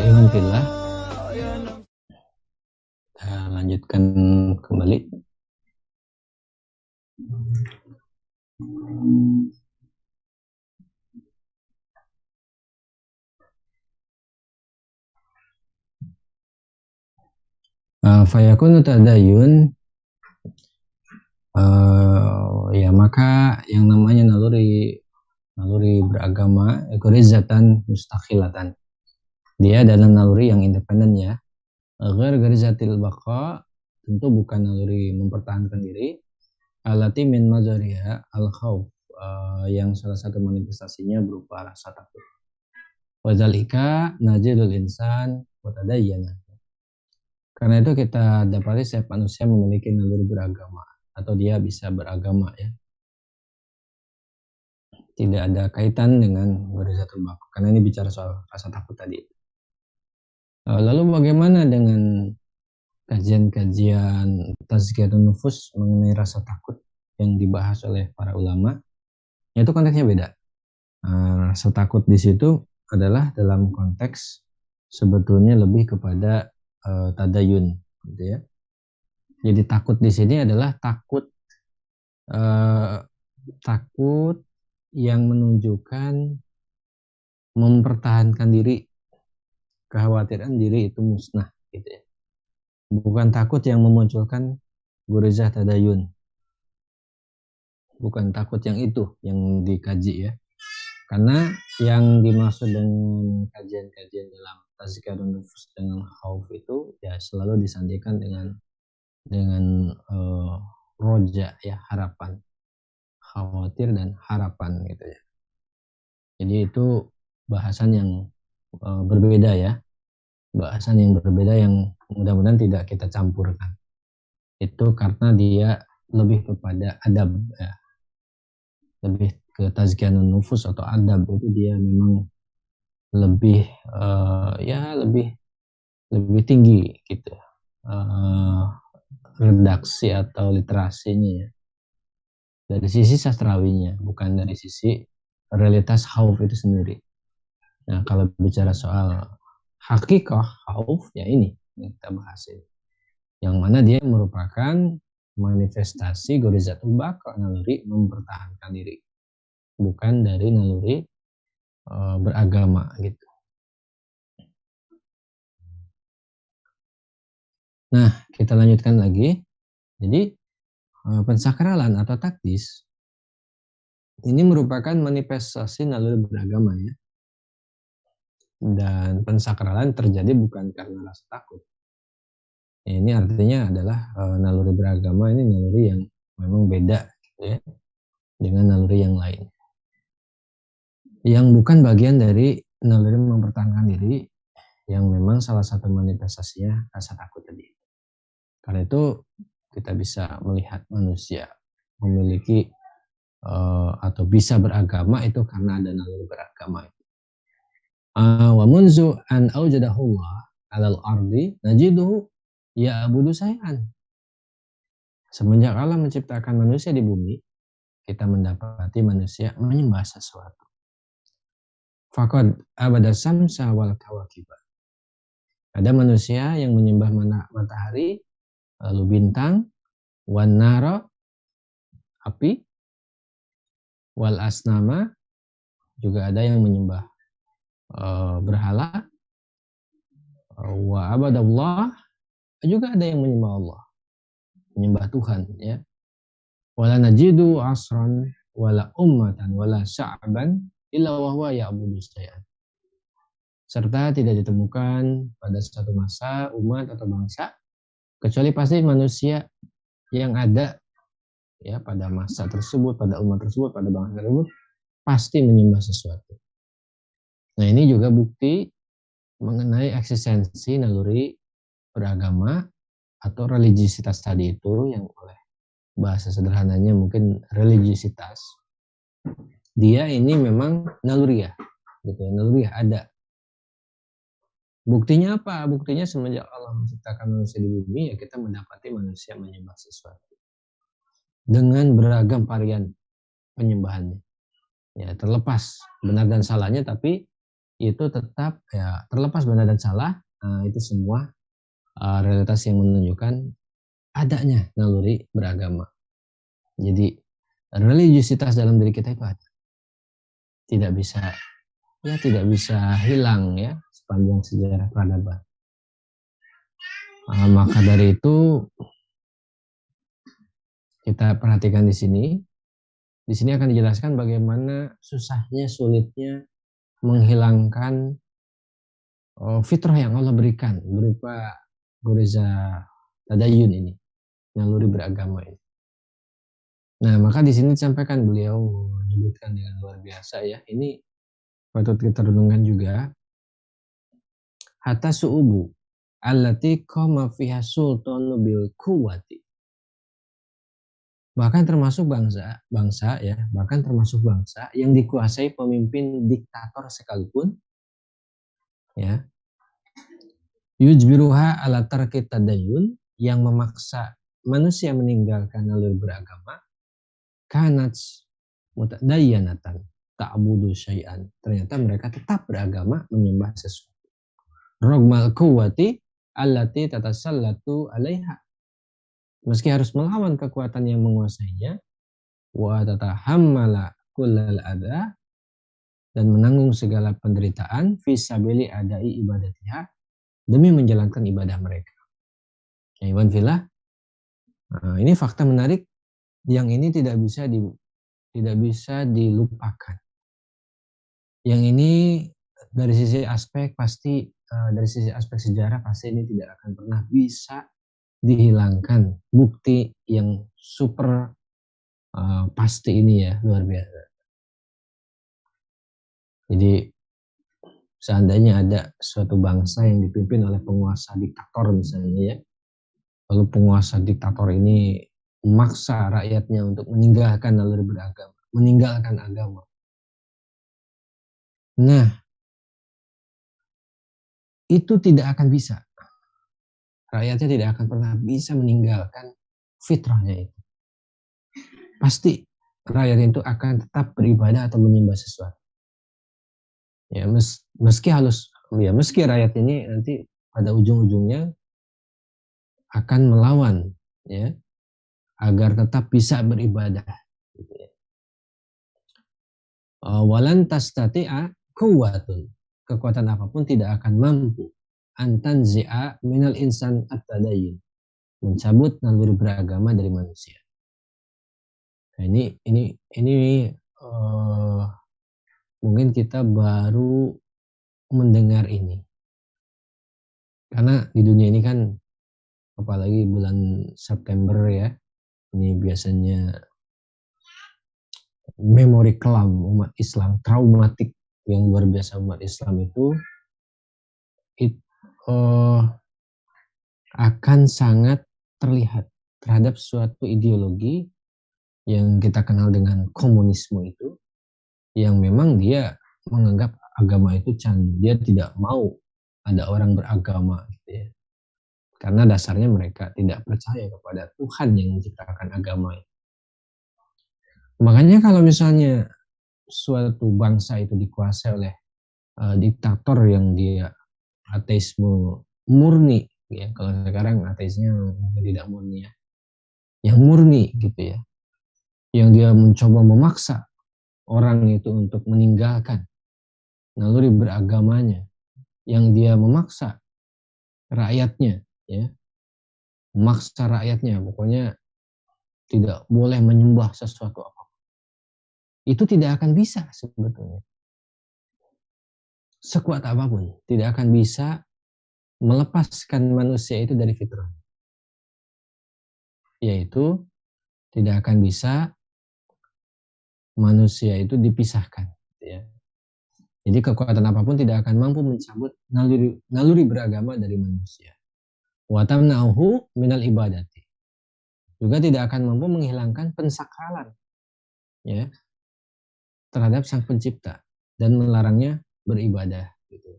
iman fillah, kita lanjutkan kembali. Fayakunu tadayun, ya maka yang namanya naluri beragama gorizatan mustakhilatan, dia adalah naluri yang independen ya. Agar garizatil baqa, tentu bukan naluri mempertahankan diri. Alati min mazariha al khauf, yang salah satu manifestasinya berupa rasa takut. Wadzalika najidul insan watadayyana. Karena itu kita dapati setiap manusia memiliki naluri beragama, atau dia bisa beragama ya. Tidak ada kaitan dengan garizatul baqa, karena ini bicara soal rasa takut tadi. Lalu bagaimana dengan kajian-kajian tazkiyatun nufus mengenai rasa takut yang dibahas oleh para ulama? Itu konteksnya beda. Rasa takut di situ adalah dalam konteks sebetulnya lebih kepada tadayun, gitu ya. Jadi takut di sini adalah takut yang menunjukkan mempertahankan diri, kekhawatiran diri itu musnah, gitu ya. Bukan takut yang memunculkan gurizah tadayun. Bukan takut yang itu yang dikaji ya. Karena yang dimaksud dengan kajian-kajian dalam tazkiyatun nufus dengan khauf itu ya selalu disandikan dengan dengan roja ya, harapan, khawatir dan harapan gitu ya. Jadi itu bahasan yang berbeda ya, bahasan yang berbeda yang mudah-mudahan tidak kita campurkan. Itu karena dia lebih kepada adab ya, lebih ke tazkiyatun nufus atau adab, itu dia memang lebih ya lebih tinggi gitu, redaksi atau literasinya ya, dari sisi sastrawinya, bukan dari sisi realitas khauf itu sendiri. Nah, kalau bicara soal hakikah khauf, ya ini yang kita bahas ini. Yang mana dia merupakan manifestasi gorizatul baqa, naluri mempertahankan diri, bukan dari naluri beragama gitu. Nah, kita lanjutkan lagi. Jadi pensakralan atau takdis ini merupakan manifestasi naluri beragama ya. Dan pensakralan terjadi bukan karena rasa takut. Ini artinya adalah naluri beragama ini naluri yang memang beda gitu ya, dengan naluri yang lain. Yang bukan bagian dari naluri mempertahankan diri, yang memang salah satu manifestasinya rasa takut tadi. Karena itu kita bisa melihat manusia memiliki atau bisa beragama itu karena ada naluri beragama. Wa munzu an aujadahullah alal ardi najiduhu ya'budu say'an. Semenjak Allah menciptakan manusia di bumi, kita mendapati manusia menyembah sesuatu. Faqad abada samsa wal kawakiba. Ada manusia yang menyembah matahari, lalu bintang, wan nara, api, wal asnama, juga ada yang menyembah berhala, wa abadallah, juga ada yang menyembah Allah, menyembah Tuhan ya. Wala najidu asran wala ummatan wala sya'ban illa wa huwa ya'budu sayyan. Serta tidak ditemukan pada suatu masa umat atau bangsa kecuali pasti manusia yang ada ya pada masa tersebut, pada umat tersebut, pada bangsa tersebut pasti menyembah sesuatu. Nah, ini juga bukti mengenai eksistensi naluri beragama atau religiositas tadi itu, yang oleh bahasa sederhananya mungkin religiositas. Dia ini memang naluriah, gitu ya, naluriah ada. Buktinya apa? Buktinya semenjak Allah menciptakan manusia di bumi, ya kita mendapati manusia menyembah sesuatu dengan beragam varian penyembahannya. Ya, terlepas benar dan salahnya, tapi itu tetap ya terlepas benar dan salah, itu semua realitas yang menunjukkan adanya naluri beragama. Jadi religiositas dalam diri kita itu ada, tidak bisa hilang ya sepanjang sejarah peradaban. Maka dari itu kita perhatikan di sini. Di sini akan dijelaskan bagaimana susahnya, sulitnya menghilangkan fitrah yang Allah berikan berupa goriza tadayun ini, naluri beragama ini. Nah, maka di sini disampaikan, beliau menyebutkan dengan luar biasa ya. Ini patut kita renungkan juga. Hatta su'ubu allati qama fiha sultanu bil quwwati. Bahkan termasuk bangsa yang dikuasai pemimpin diktator sekalipun ya, yujbiruha ala tarki tadayun, yang memaksa manusia meninggalkan naluri beragama, kanat mutadayyanatan ta'budu syai'an, ternyata mereka tetap beragama, menyembah sesuatu. Rogmal quwwati allati tatasallatu alaiha, meski harus melawan kekuatan yang menguasainya, wa tatahammala kullal adha, dan menanggung segala penderitaan, fisabili adai ibadatiha, demi menjalankan ibadah mereka. Ya, Iwan Filah, ini fakta menarik yang ini tidak bisa dilupakan. Yang ini dari sisi aspek sejarah pasti ini tidak akan pernah bisa dihilangkan bukti yang super pasti ini ya, luar biasa. Jadi seandainya ada suatu bangsa yang dipimpin oleh penguasa diktator misalnya ya, lalu penguasa diktator ini memaksa rakyatnya untuk meninggalkan naluri beragama, meninggalkan agama. Nah, itu tidak akan bisa. Rakyatnya tidak akan pernah bisa meninggalkan fitrahnya itu. Pasti rakyat itu akan tetap beribadah atau menyembah sesuatu. Ya, meski rakyat ini nanti pada ujung-ujungnya akan melawan ya agar tetap bisa beribadah gitu ya. Walan tastati'a quwwatun, kekuatan apapun tidak akan mampu antanzi'a minal insan at-tadayyun, mencabut naluri beragama dari manusia. Nah, ini mungkin kita baru mendengar ini. Karena di dunia ini kan apalagi bulan September ya, ini biasanya memori kelam umat Islam, traumatik yang luar biasa umat Islam itu akan sangat terlihat terhadap suatu ideologi yang kita kenal dengan komunisme itu, yang memang dia menganggap agama itu dia tidak mau ada orang beragama gitu ya. Karena dasarnya mereka tidak percaya kepada Tuhan yang menciptakan agama. Makanya kalau misalnya suatu bangsa itu dikuasai oleh diktator yang dia ateisme murni ya, kalau sekarang ateisnya tidak murni ya, yang murni gitu ya, yang dia mencoba memaksa orang itu untuk meninggalkan naluri beragamanya, yang dia memaksa rakyatnya ya, memaksa rakyatnya pokoknya tidak boleh menyembah sesuatu apapun, itu tidak akan bisa sebetulnya. Sekuat apapun tidak akan bisa melepaskan manusia itu dari fitrah, yaitu tidak akan bisa manusia itu dipisahkan ya. Jadi kekuatan apapun tidak akan mampu mencabut naluri beragama dari manusia. Wa tamna'uhu minal ibadati, juga tidak akan mampu menghilangkan pensakralan ya terhadap sang pencipta dan melarangnya beribadah gitu.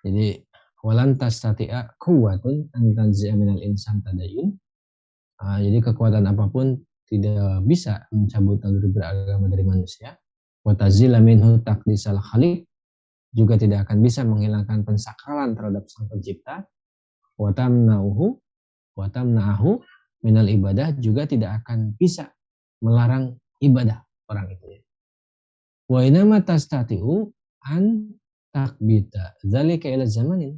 Jadi walan tastati'a quwwatun an tanzi'a minal insan tadayyun. Jadi kekuatan apapun tidak bisa mencabut naluri beragama dari manusia. Wa tazila minhu taqdisal khaliq, juga tidak akan bisa menghilangkan pensakralan terhadap sang pencipta. Wa tamna'ahu minal ibadah, juga tidak akan bisa melarang ibadah orang itu. Wa inama tastati'u an takbita dzalika ila zamanin.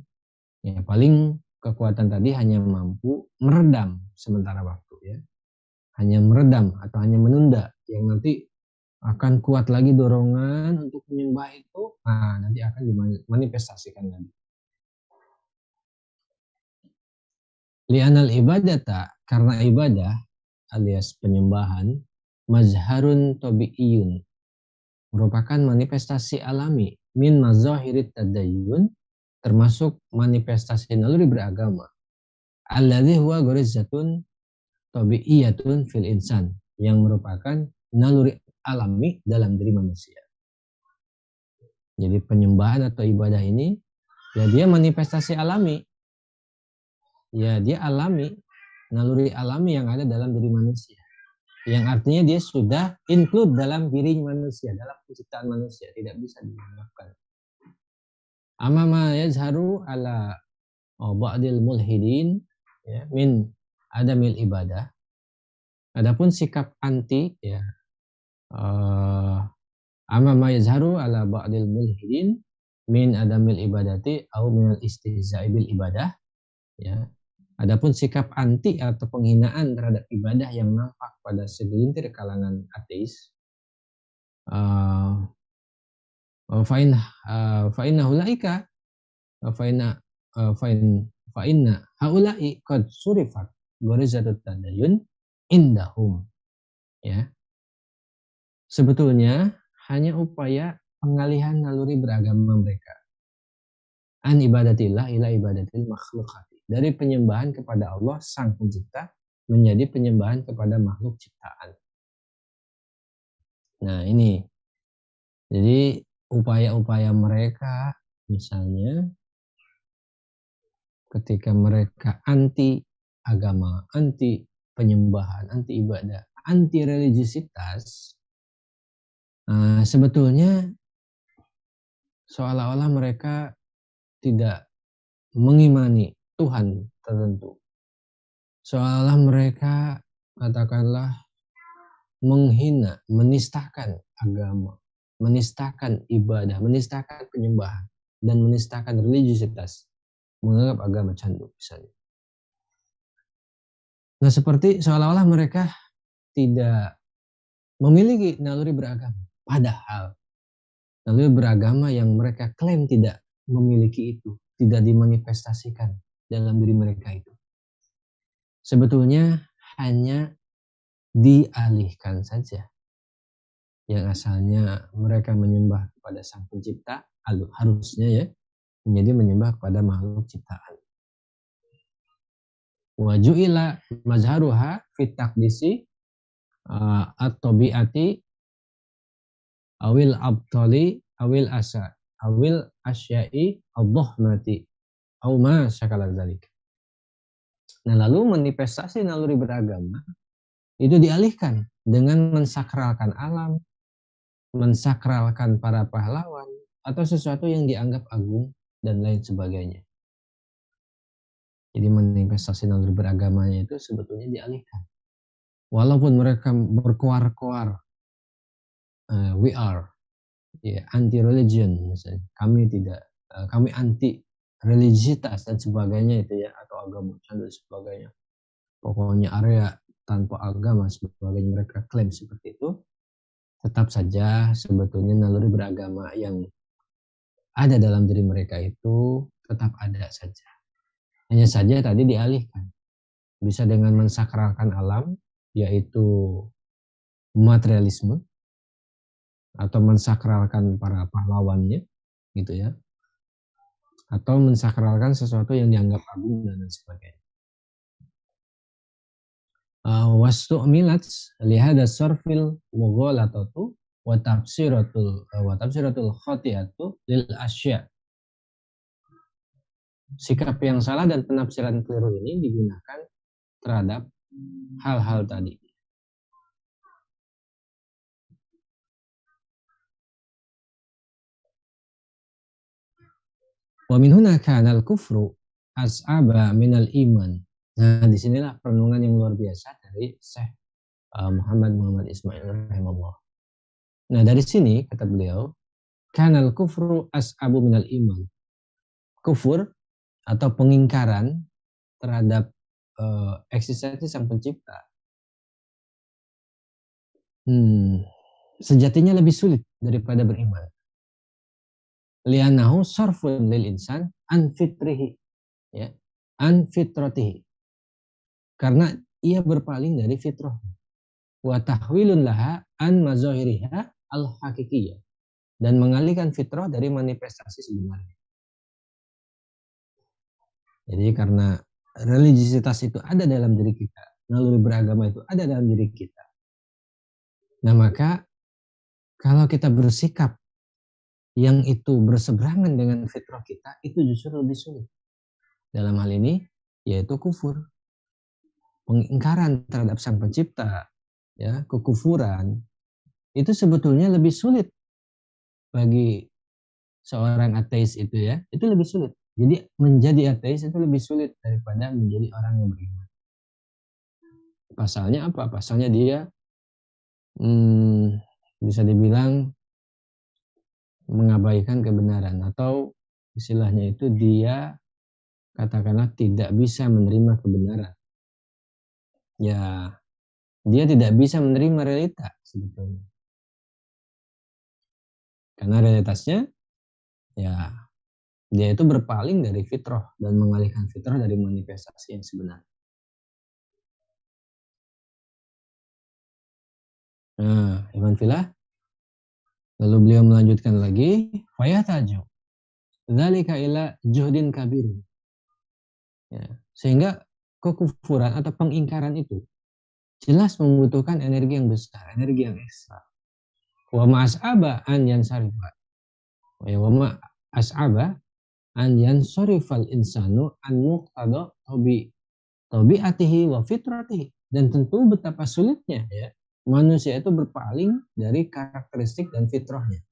Ya, paling kekuatan tadi hanya mampu meredam sementara waktu ya. Hanya meredam atau hanya menunda, yang nanti akan kuat lagi dorongan untuk menyembah itu. Nah, nanti akan dimanifestasikan lagi. Li'anal ibadata, karena ibadah alias penyembahan, mazharun tabi'iyun, merupakan manifestasi alami min mazahirit tadayyun, termasuk manifestasi naluri beragama. Alladzi huwa gharizatun tabi'iyatun fil insan, yang merupakan naluri alami dalam diri manusia. Jadi penyembahan atau ibadah ini ya dia manifestasi alami. Ya dia alami, naluri alami yang ada dalam diri manusia. Yang artinya dia sudah include dalam diri manusia, dalam penciptaan manusia, tidak bisa dimaafkan. Amma ma yazharu ala ba'dil mulhidin ya, min adamil ibadah. Adapun sikap anti ya, amma ma yazharu ala ba'dil mulhidin min adamil ibadati au minal istihza'i bil ibadah ya. Adapun sikap anti atau penghinaan terhadap ibadah yang nampak pada segelintir kalangan ateis, fa'innahu laika fa'inna fa inna haula'i qad surifat gharizatut tadayun indahum. Ya. Sebetulnya hanya upaya pengalihan naluri beragama mereka an ibadatillah ila ibadatil makhlukati, dari penyembahan kepada Allah sang pencipta menjadi penyembahan kepada makhluk ciptaan. Nah ini, jadi upaya-upaya mereka misalnya ketika mereka anti agama, anti penyembahan, anti ibadah, anti religiositas, sebetulnya seolah-olah mereka tidak mengimani Tuhan tertentu. Seolah mereka katakanlah menghina, menistakan agama, menistakan ibadah, menistakan penyembahan, dan menistakan religiositas. Menganggap agama candu misalnya. Nah seperti seolah-olah mereka tidak memiliki naluri beragama. Padahal naluri beragama yang mereka klaim tidak memiliki itu, tidak dimanifestasikan dalam diri mereka itu, sebetulnya hanya dialihkan saja. Yang asalnya mereka menyembah kepada sang pencipta, harusnya ya menjadi menyembah kepada makhluk ciptaan. Wa ju'ila mazharuha fit taqdisi at-tabi'ati awil abtali awil asa awil asya'i ad-dhahmati aw ma syakala dzalik. Nah, lalu manifestasi naluri beragama itu dialihkan dengan mensakralkan alam, mensakralkan para pahlawan atau sesuatu yang dianggap agung dan lain sebagainya. Jadi manifestasi naluri beragamanya itu sebetulnya dialihkan. Walaupun mereka berkoar-koar, we are anti religion misalnya, kami anti religiositas dan sebagainya itu ya, atau agama dan sebagainya. Pokoknya area tanpa agama sebagainya, mereka klaim seperti itu. Tetap saja sebetulnya naluri beragama yang ada dalam diri mereka itu tetap ada saja. Hanya saja tadi dialihkan. Bisa dengan mensakralkan alam, yaitu materialisme, atau mensakralkan para pahlawannya, gitu ya, atau mensakralkan sesuatu yang dianggap agung dan sebagainya. Wastu'milat lihada sarfil mughalatatu wa tafsiratul khati'atu lil asya. Sikap yang salah dan penafsiran keliru ini digunakan terhadap hal-hal tadi. Wa min huna kana al-kufru as'aba minal iman. Nah, disinilah perenungan yang luar biasa dari Syekh Muhammad Ismail rahimahullah. Nah, dari sini kata beliau, kana al-kufru as'abu minal iman. Kufur atau pengingkaran terhadap eksistensi sang pencipta sejatinya lebih sulit daripada beriman. Li'annahu sarfun lil insan an fitrihi, ya, an fitratihi, karena ia berpaling dari fitrah, wa tahwilun laha an mazahiriha al hakikiyah, dan mengalihkan fitrah dari manifestasi sebenarnya. Jadi karena religiositas itu ada dalam diri kita, naluri beragama itu ada dalam diri kita. Nah maka kalau kita bersikap yang itu berseberangan dengan fitrah kita, itu justru lebih sulit. Dalam hal ini yaitu kufur, pengingkaran terhadap sang pencipta, ya, kekufuran, itu sebetulnya lebih sulit bagi seorang ateis itu ya, itu lebih sulit. Jadi menjadi ateis itu lebih sulit daripada menjadi orang yang beriman. Pasalnya apa? Pasalnya dia bisa dibilang mengabaikan kebenaran, atau istilahnya itu dia katakanlah tidak bisa menerima kebenaran. Ya, dia tidak bisa menerima realita sebetulnya. Karena realitasnya ya Dia itu berpaling dari fitrah dan mengalihkan fitrah dari manifestasi yang sebenar. Nah, Iman Filah. Lalu beliau melanjutkan lagi, fayataju dzalika ila juhdin kabir. Ya, sehingga kekufuran atau pengingkaran itu jelas membutuhkan energi yang besar, energi yang ekstra. Wa ma'as'aba an yansarifa. Wa ma'as'aba an yansarifal insanu an muqtada tabi'atihi wa fitratihi. Dan tentu betapa sulitnya ya manusia itu berpaling dari karakteristik dan fitrahnya.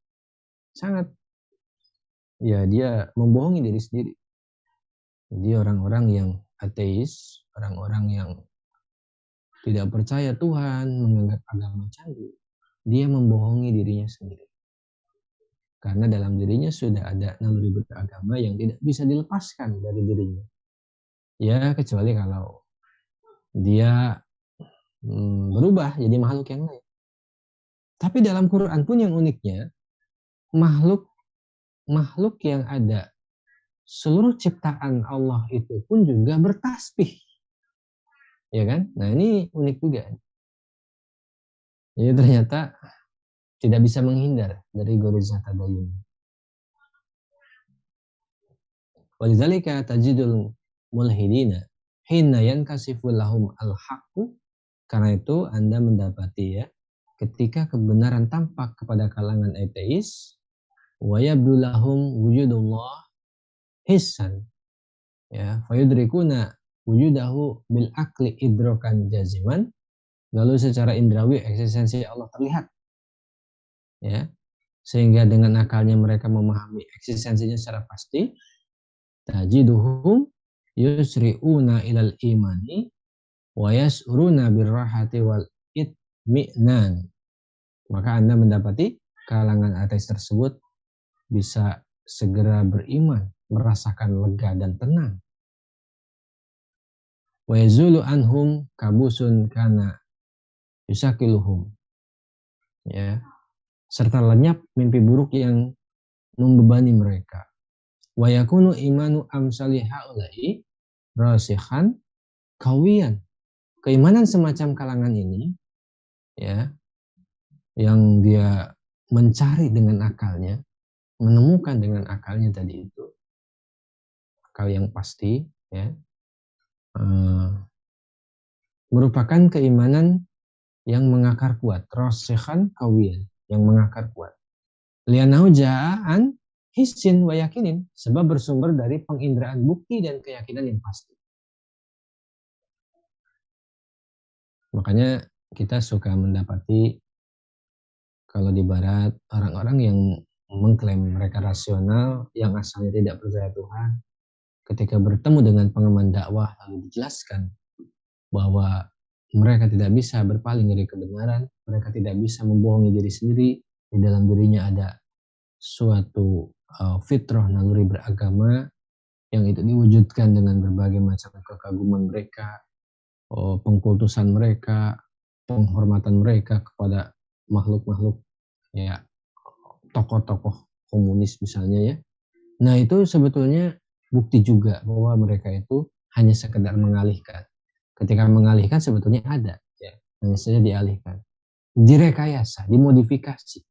Sangat. Ya, dia membohongi diri sendiri. Jadi orang-orang yang ateis, orang-orang yang tidak percaya Tuhan, menganggap agama candu, dia membohongi dirinya sendiri. Karena dalam dirinya sudah ada naluri beragama yang tidak bisa dilepaskan dari dirinya. Ya, kecuali kalau dia berubah jadi makhluk yang lain. Tapi dalam Quran pun yang uniknya, makhluk yang ada, seluruh ciptaan Allah itu pun juga bertasbih. Ya kan? Nah, ini unik juga. Jadi ternyata tidak bisa menghindar dari goriza tadayun. Walidzalika tajidul mulhidina hina yankasiful lahum al-haqqu. Karena itu Anda mendapati ya, ketika kebenaran tampak kepada kalangan ateis, wa yabdu lahum wujudullah hissan, ya, fayudrikuna wujudahu bil akli idrokan jaziman. Lalu secara indrawi eksistensi Allah terlihat, ya, sehingga dengan akalnya mereka memahami eksistensinya secara pasti. Tajiduhum yusri'una ilal imani wa yas'uruna birrahati wal itmi'nan. Maka Anda mendapati kalangan ateis tersebut bisa segera beriman, merasakan lega dan tenang. Wa yazulu anhum kabusun kana yusakiluhum. Ya, serta lenyap mimpi buruk yang membebani mereka. Wa yakunu imanu amsali haula'i rasikhan kawiyan. Keimanan semacam kalangan ini, ya, yang dia mencari dengan akalnya, menemukan dengan akalnya tadi itu, akal yang pasti, ya, merupakan keimanan yang mengakar kuat, rasikhan kawiyan, yang mengakar kuat. Lianahu ja'an hissin wa yakinin, sebab bersumber dari penginderaan bukti dan keyakinan yang pasti. Makanya kita suka mendapati kalau di barat orang-orang yang mengklaim mereka rasional, yang asalnya tidak percaya Tuhan, ketika bertemu dengan pengemban dakwah lalu dijelaskan bahwa mereka tidak bisa berpaling dari kebenaran, mereka tidak bisa membohongi diri sendiri, di dalam dirinya ada suatu fitrah naluri beragama yang itu diwujudkan dengan berbagai macam kekaguman mereka, pengkultusan mereka, penghormatan mereka kepada makhluk-makhluk, ya, tokoh-tokoh komunis misalnya, ya. Nah, itu sebetulnya bukti juga bahwa mereka itu hanya sekedar mengalihkan. Ketika mengalihkan sebetulnya ada, ya, hanya saja dialihkan, direkayasa, dimodifikasi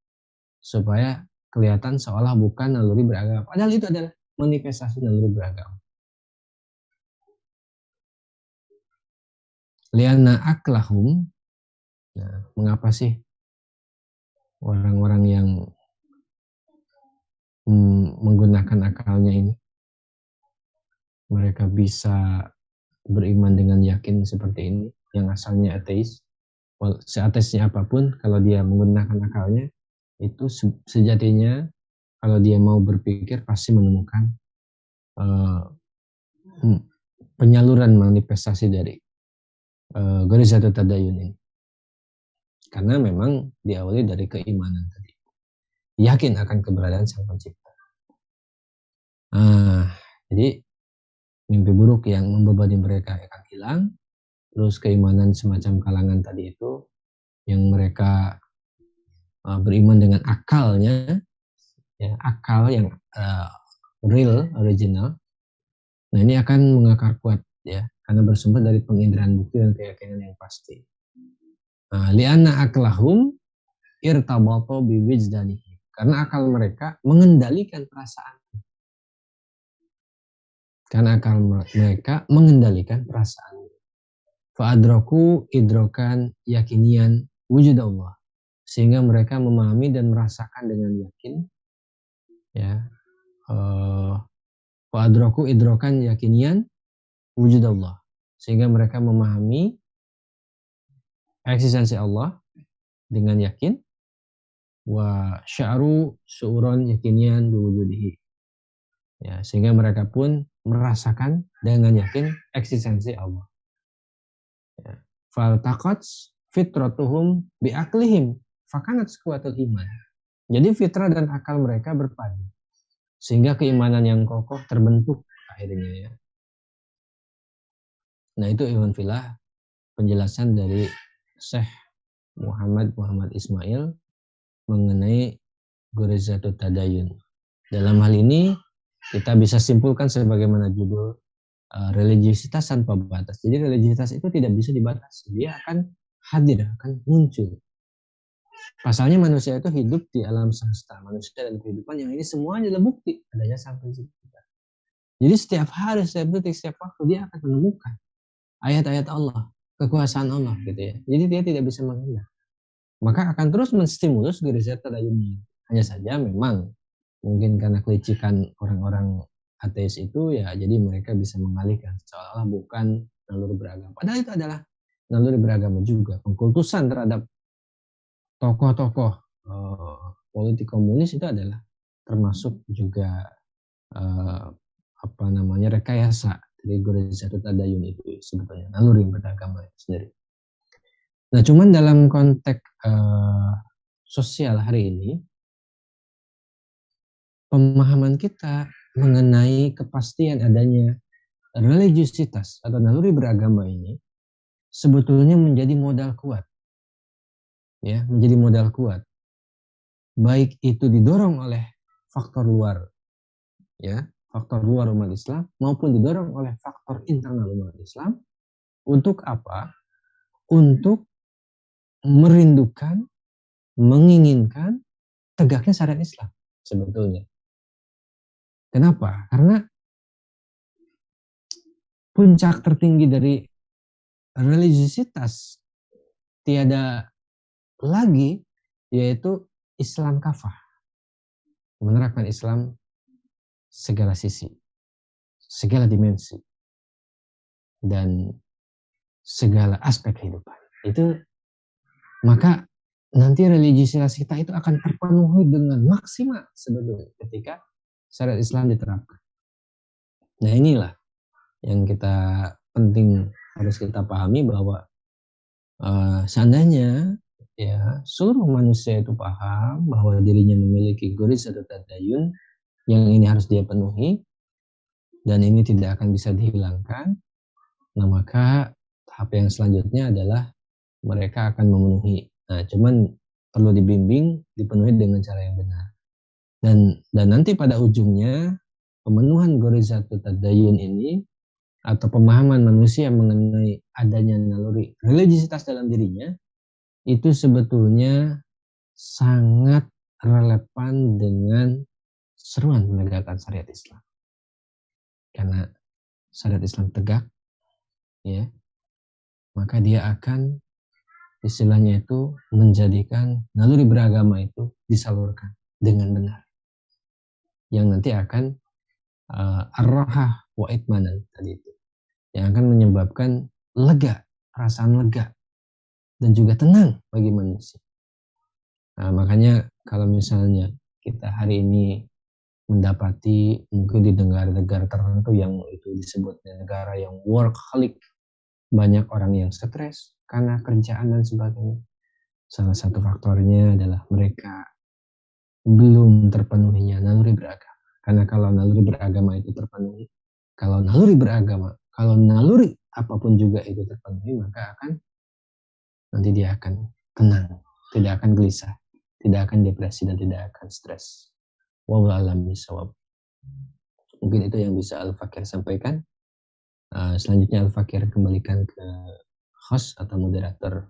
supaya kelihatan seolah bukan naluri beragama. Padahal itu adalah manifestasi naluri beragama. Lianna aklahum. Nah, mengapa sih orang-orang yang menggunakan akalnya ini mereka bisa beriman dengan yakin seperti ini, yang asalnya ateis? Seateisnya apapun, kalau dia menggunakan akalnya, itu sejatinya kalau dia mau berpikir pasti menemukan penyaluran manifestasi dari Gharizatut Tadayun ini. Karena memang diawali dari keimanan tadi, yakin akan keberadaan Sang Pencipta. Jadi mimpi buruk yang membebani mereka akan hilang, terus keimanan semacam kalangan tadi itu yang mereka beriman dengan akalnya, ya, akal yang real, original. Nah, ini akan mengakar kuat ya, karena bersumber dari penginderaan bukti dan keyakinan yang pasti. Nah, li'anna aklahum irtabato biwijdanihi. Karena akal mereka mengendalikan perasaan. Karena akal mereka mengendalikan perasaan. Fa'adraku idrokan yakinian wujud Allah. Sehingga mereka memahami dan merasakan dengan yakin ya, fa'adraku idrokan yakinian wujud Allah, sehingga mereka memahami eksistensi Allah dengan yakin, wa sya'ru su'uran yakinian biwujudihi, ya, sehingga mereka pun merasakan dengan yakin eksistensi Allah. Ya. Faltaqat fitratuhum biaklihim fakanat sekuatul iman. Jadi fitrah dan akal mereka berpadu, sehingga keimanan yang kokoh terbentuk akhirnya ya. Nah, itu ikhwan fillah penjelasan dari Syekh Muhammad Ismail mengenai Ghurizatut Tadayun. Dalam hal ini kita bisa simpulkan sebagaimana judul, religiusitas tanpa batas. Jadi religiusitas itu tidak bisa dibatasi. Dia akan hadir, akan muncul. Pasalnya manusia itu hidup di alam semesta, manusia dan kehidupan yang ini semuanya adalah bukti adanya sang pencipta. Jadi setiap hari, setiap detik, setiap waktu dia akan menemukan ayat-ayat Allah, kekuasaan Allah gitu ya. Jadi dia tidak bisa menghindar. Maka akan terus menstimulus Ghurizat Tadayun. Hanya saja memang mungkin karena kelicikan orang-orang ateis itu ya, jadi mereka bisa mengalihkan seolah-olah bukan naluri beragama. Padahal itu adalah naluri beragama juga. Pengkultusan terhadap tokoh-tokoh politik komunis itu adalah termasuk juga rekayasa dari Ghurizat Tadayun itu sebetulnya naluri beragama sendiri. Nah, cuman dalam konteks sosial hari ini, pemahaman kita mengenai kepastian adanya religiusitas atau naluri beragama ini sebetulnya menjadi modal kuat. Ya, menjadi modal kuat. Baik itu didorong oleh faktor luar, ya, faktor luar umat Islam, maupun didorong oleh faktor internal umat Islam. Untuk apa? Untuk merindukan, menginginkan tegaknya syariat Islam sebetulnya. Kenapa? Karena puncak tertinggi dari religiusitas tiada lagi yaitu Islam kafah. Menerapkan Islam segala sisi, segala dimensi, dan segala aspek kehidupan. Itu maka nanti religiusitas kita itu akan terpenuhi dengan maksimal sebetulnya ketika syariat Islam diterapkan. Nah, inilah yang kita penting harus kita pahami bahwa seandainya ya seluruh manusia itu paham bahwa dirinya memiliki Ghurizat Tadayun yang ini harus dia penuhi dan ini tidak akan bisa dihilangkan, nah maka tahap yang selanjutnya adalah mereka akan memenuhi. Nah, cuman perlu dibimbing, dipenuhi dengan cara yang benar. Dan nanti pada ujungnya pemenuhan Ghurizat Tadayun ini atau pemahaman manusia mengenai adanya naluri religiusitas dalam dirinya itu sebetulnya sangat relevan dengan seruan menegakkan syariat Islam. Karena syariat Islam tegak, ya, maka dia akan istilahnya itu menjadikan naluri beragama itu disalurkan dengan benar, yang nanti akan ar-rahah wa itmanan tadi itu, yang akan menyebabkan lega, perasaan lega dan juga tenang bagi manusia. Nah, makanya kalau misalnya kita hari ini mendapati mungkin di negara-negara tertentu yang itu disebut negara yang workaholic, banyak orang yang stres karena kerjaan dan sebagainya. Salah satu faktornya adalah mereka belum terpenuhinya naluri beragama. Karena kalau naluri beragama itu terpenuhi, kalau naluri apapun juga itu terpenuhi, maka nanti dia akan tenang, tidak akan gelisah, tidak akan depresi dan tidak akan stres. Wallahu a'lam bishawab. Mungkin itu yang bisa Al-Fakir sampaikan. Selanjutnya Al-Fakir kembalikan ke host atau moderator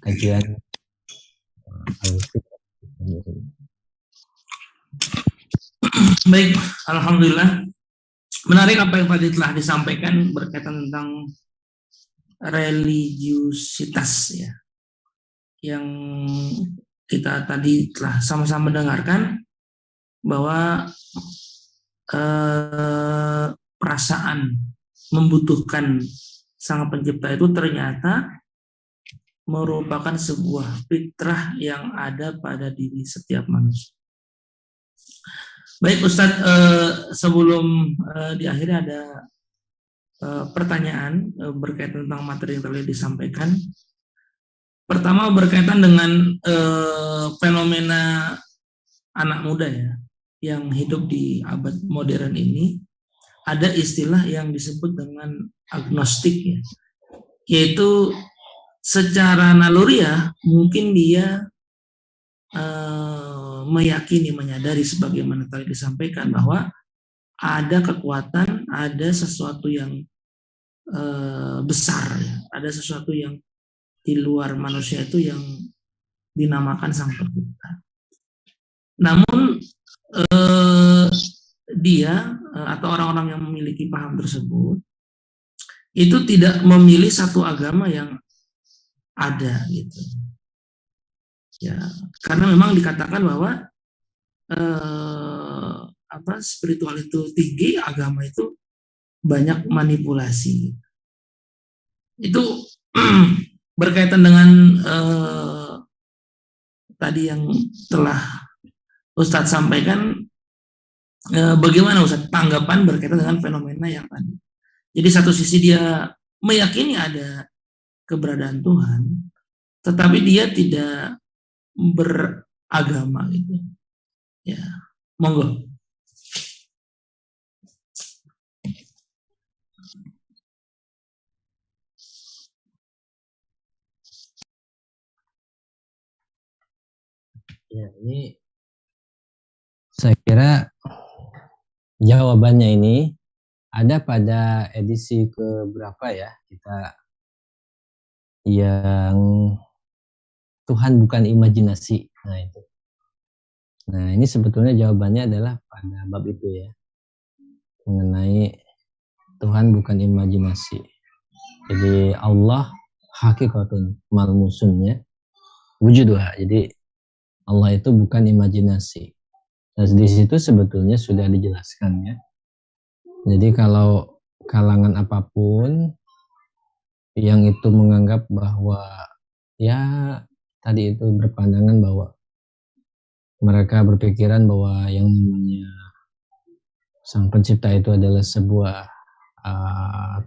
kajian Al-Fikr. Baik, alhamdulillah. Menarik apa yang tadi telah disampaikan berkaitan tentang religiusitas ya, yang kita tadi telah sama-sama dengarkan bahwa perasaan membutuhkan Sang Pencipta itu ternyata merupakan sebuah fitrah yang ada pada diri setiap manusia. Baik Ustadz, sebelum diakhiri ada pertanyaan berkaitan tentang materi yang telah disampaikan. Pertama berkaitan dengan fenomena anak muda ya, yang hidup di abad modern ini. Ada istilah yang disebut dengan agnostik ya, yaitu secara naluriah mungkin dia meyakini, menyadari sebagaimana tadi disampaikan bahwa ada kekuatan, ada sesuatu yang besar, ya. Ada sesuatu yang di luar manusia itu yang dinamakan Sang Pencipta. Namun dia atau orang-orang yang memiliki paham tersebut itu tidak memilih satu agama yang ada gitu. Ya, karena memang dikatakan bahwa spiritual itu tinggi, agama itu banyak manipulasi. Itu berkaitan dengan tadi yang telah Ustadz sampaikan, bagaimana Ustadz tanggapan berkaitan dengan fenomena yang tadi. Jadi satu sisi dia meyakini ada keberadaan Tuhan, tetapi dia tidak beragama gitu. Ya, monggo. Ya, ini saya kira jawabannya ini ada pada edisi ke berapa ya, kita yang Tuhan bukan imajinasi. Nah itu. Nah ini sebetulnya jawabannya adalah pada bab itu ya, mengenai Tuhan bukan imajinasi. Jadi Allah hakikatun malmusunnya wujuduha. Jadi Allah itu bukan imajinasi. Nah, di situ sebetulnya sudah dijelaskan ya. Jadi kalau kalangan apapun yang itu menganggap bahwa ya tadi itu berpandangan bahwa mereka berpikiran bahwa yang namanya Sang Pencipta itu adalah sebuah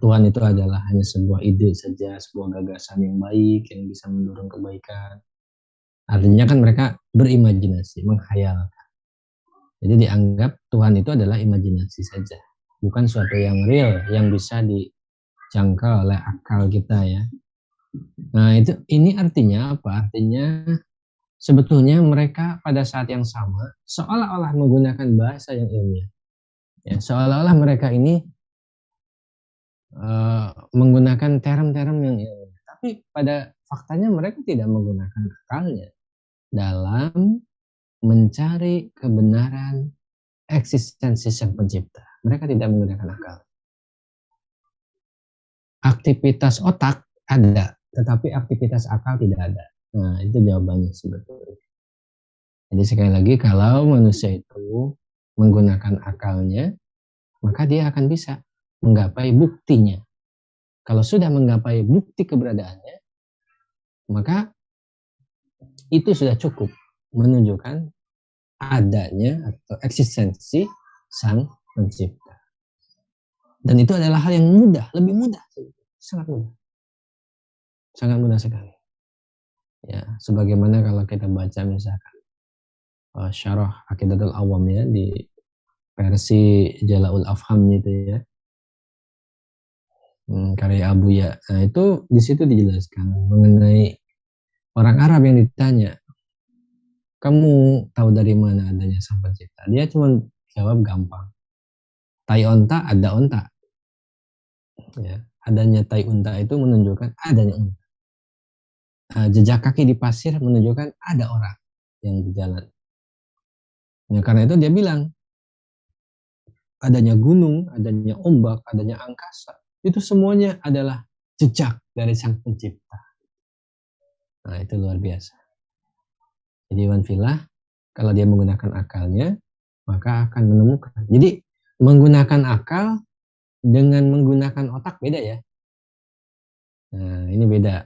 Tuhan itu adalah hanya sebuah ide saja, sebuah gagasan yang baik yang bisa mendorong kebaikan. Artinya kan mereka berimajinasi, menghayal. Jadi dianggap Tuhan itu adalah imajinasi saja, bukan suatu yang real yang bisa dijangkau oleh akal kita ya. Nah ini artinya apa? Artinya sebetulnya mereka pada saat yang sama seolah-olah menggunakan bahasa yang ilmiah. Ya, seolah-olah mereka ini menggunakan term-term yang ilmiah, tapi pada faktanya mereka tidak menggunakan akalnya dalam mencari kebenaran eksistensi Sang Pencipta. Mereka tidak menggunakan akal. Aktivitas otak ada, tetapi aktivitas akal tidak ada. Nah, itu jawabannya sebetulnya. Jadi sekali lagi, kalau manusia itu menggunakan akalnya, maka dia akan bisa menggapai buktinya. Kalau sudah menggapai bukti keberadaannya, maka itu sudah cukup menunjukkan adanya atau eksistensi Sang Pencipta. Dan itu adalah hal yang mudah, lebih mudah, sangat mudah. Sangat mudah sekali. Ya, sebagaimana kalau kita baca misalkan Syarah Aqidatul Awam ya, di versi Jala'ul Afham itu ya, karya Abu Ya. Nah, itu di situ dijelaskan mengenai orang Arab yang ditanya, kamu tahu dari mana adanya Sang Pencipta? Dia cuma jawab gampang. Tai onta, ada onta. Ya, adanya tai unta itu menunjukkan adanya unta. Jejak kaki di pasir menunjukkan ada orang yang berjalan. Nah, karena itu dia bilang, adanya gunung, adanya ombak, adanya angkasa, itu semuanya adalah jejak dari Sang Pencipta. Nah, itu luar biasa. Jadi wanfilah, kalau dia menggunakan akalnya, maka akan menemukan. Jadi menggunakan akal dengan menggunakan otak beda ya. Nah, ini beda.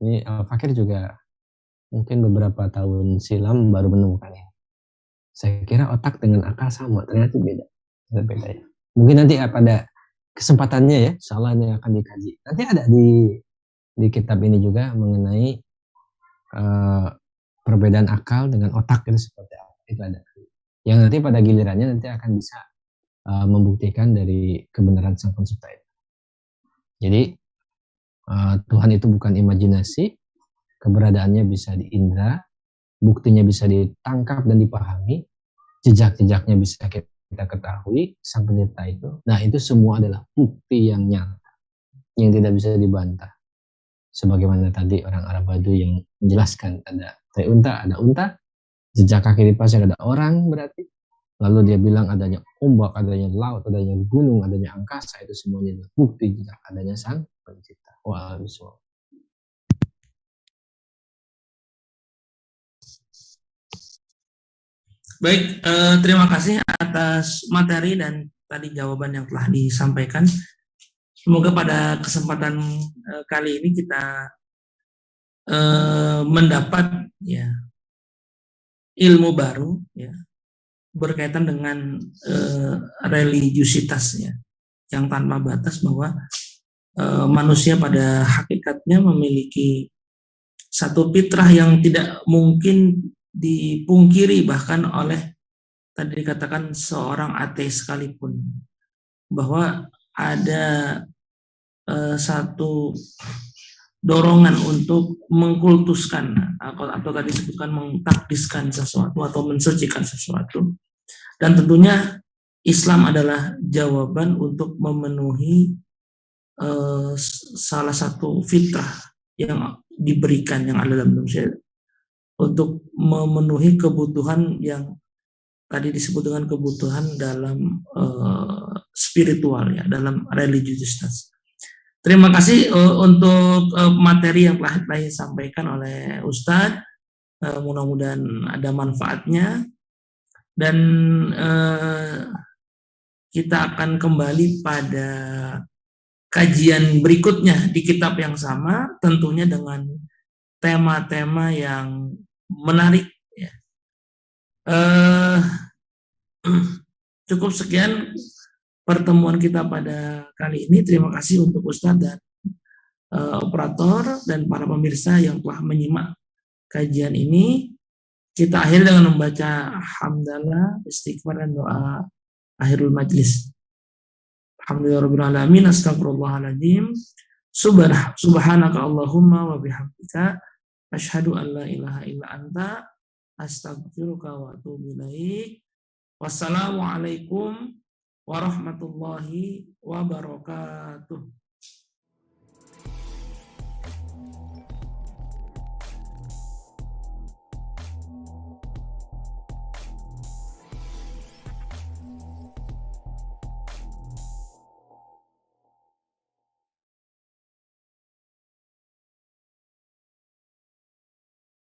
Ini Al-Fakir juga mungkin beberapa tahun silam baru menemukannya. Saya kira otak dengan akal sama, ternyata beda. Beda ya. Mungkin nanti pada kesempatannya ya, insyaallah ini akan dikaji. Nanti ada di kitab ini juga mengenai perbedaan akal dengan otak itu seperti apa. Itu ada. Yang nanti pada gilirannya nanti akan bisa membuktikan dari kebenaran Sang Pencipta itu. Jadi Tuhan itu bukan imajinasi, keberadaannya bisa diindra, buktinya bisa ditangkap dan dipahami, jejak-jejaknya bisa kita ketahui, Sang Pencipta itu. Nah, itu semua adalah bukti yang nyata, yang tidak bisa dibantah. Sebagaimana tadi orang Arab Badu yang menjelaskan, ada tai unta, ada unta, jejak kaki di pasir ada orang berarti. Lalu dia bilang adanya ombak, adanya laut, adanya gunung, adanya angkasa, itu semuanya adalah bukti jejak adanya Sang Pencipta. Wa'alaikumsalam. Baik, terima kasih atas materi dan tadi jawaban yang telah disampaikan. Semoga pada kesempatan kali ini kita mendapat ya ilmu baru ya berkaitan dengan religiusitas ya yang tanpa batas, bahwa manusia pada hakikatnya memiliki satu fitrah yang tidak mungkin dipungkiri bahkan oleh tadi dikatakan seorang ateis sekalipun, bahwa ada satu dorongan untuk mengkultuskan atau tadi disebutkan mengtakdiskan sesuatu atau mensucikan sesuatu, dan tentunya Islam adalah jawaban untuk memenuhi salah satu fitrah yang diberikan yang ada dalam manusia untuk memenuhi kebutuhan yang tadi disebut dengan kebutuhan dalam spiritual ya, dalam religiusitas. Terima kasih untuk materi yang telah disampaikan oleh Ustadz. Mudah-mudahan ada manfaatnya dan kita akan kembali pada kajian berikutnya di kitab yang sama, tentunya dengan tema-tema yang menarik. Ya. Cukup sekian pertemuan kita pada kali ini. Terima kasih untuk Ustadz dan operator dan para pemirsa yang telah menyimak kajian ini. Kita akhiri dengan membaca hamdalah, istighfar dan doa akhirul majlis. Alhamdulillahirrahmanirrahim. Astagfirullahaladzim. Subhanaka Allahumma wa bihamdika asyhadu an la ilaha illa anta astaghfiruka wa atubu ilaik. Wassalamualaikum warahmatullahi wabarakatuh.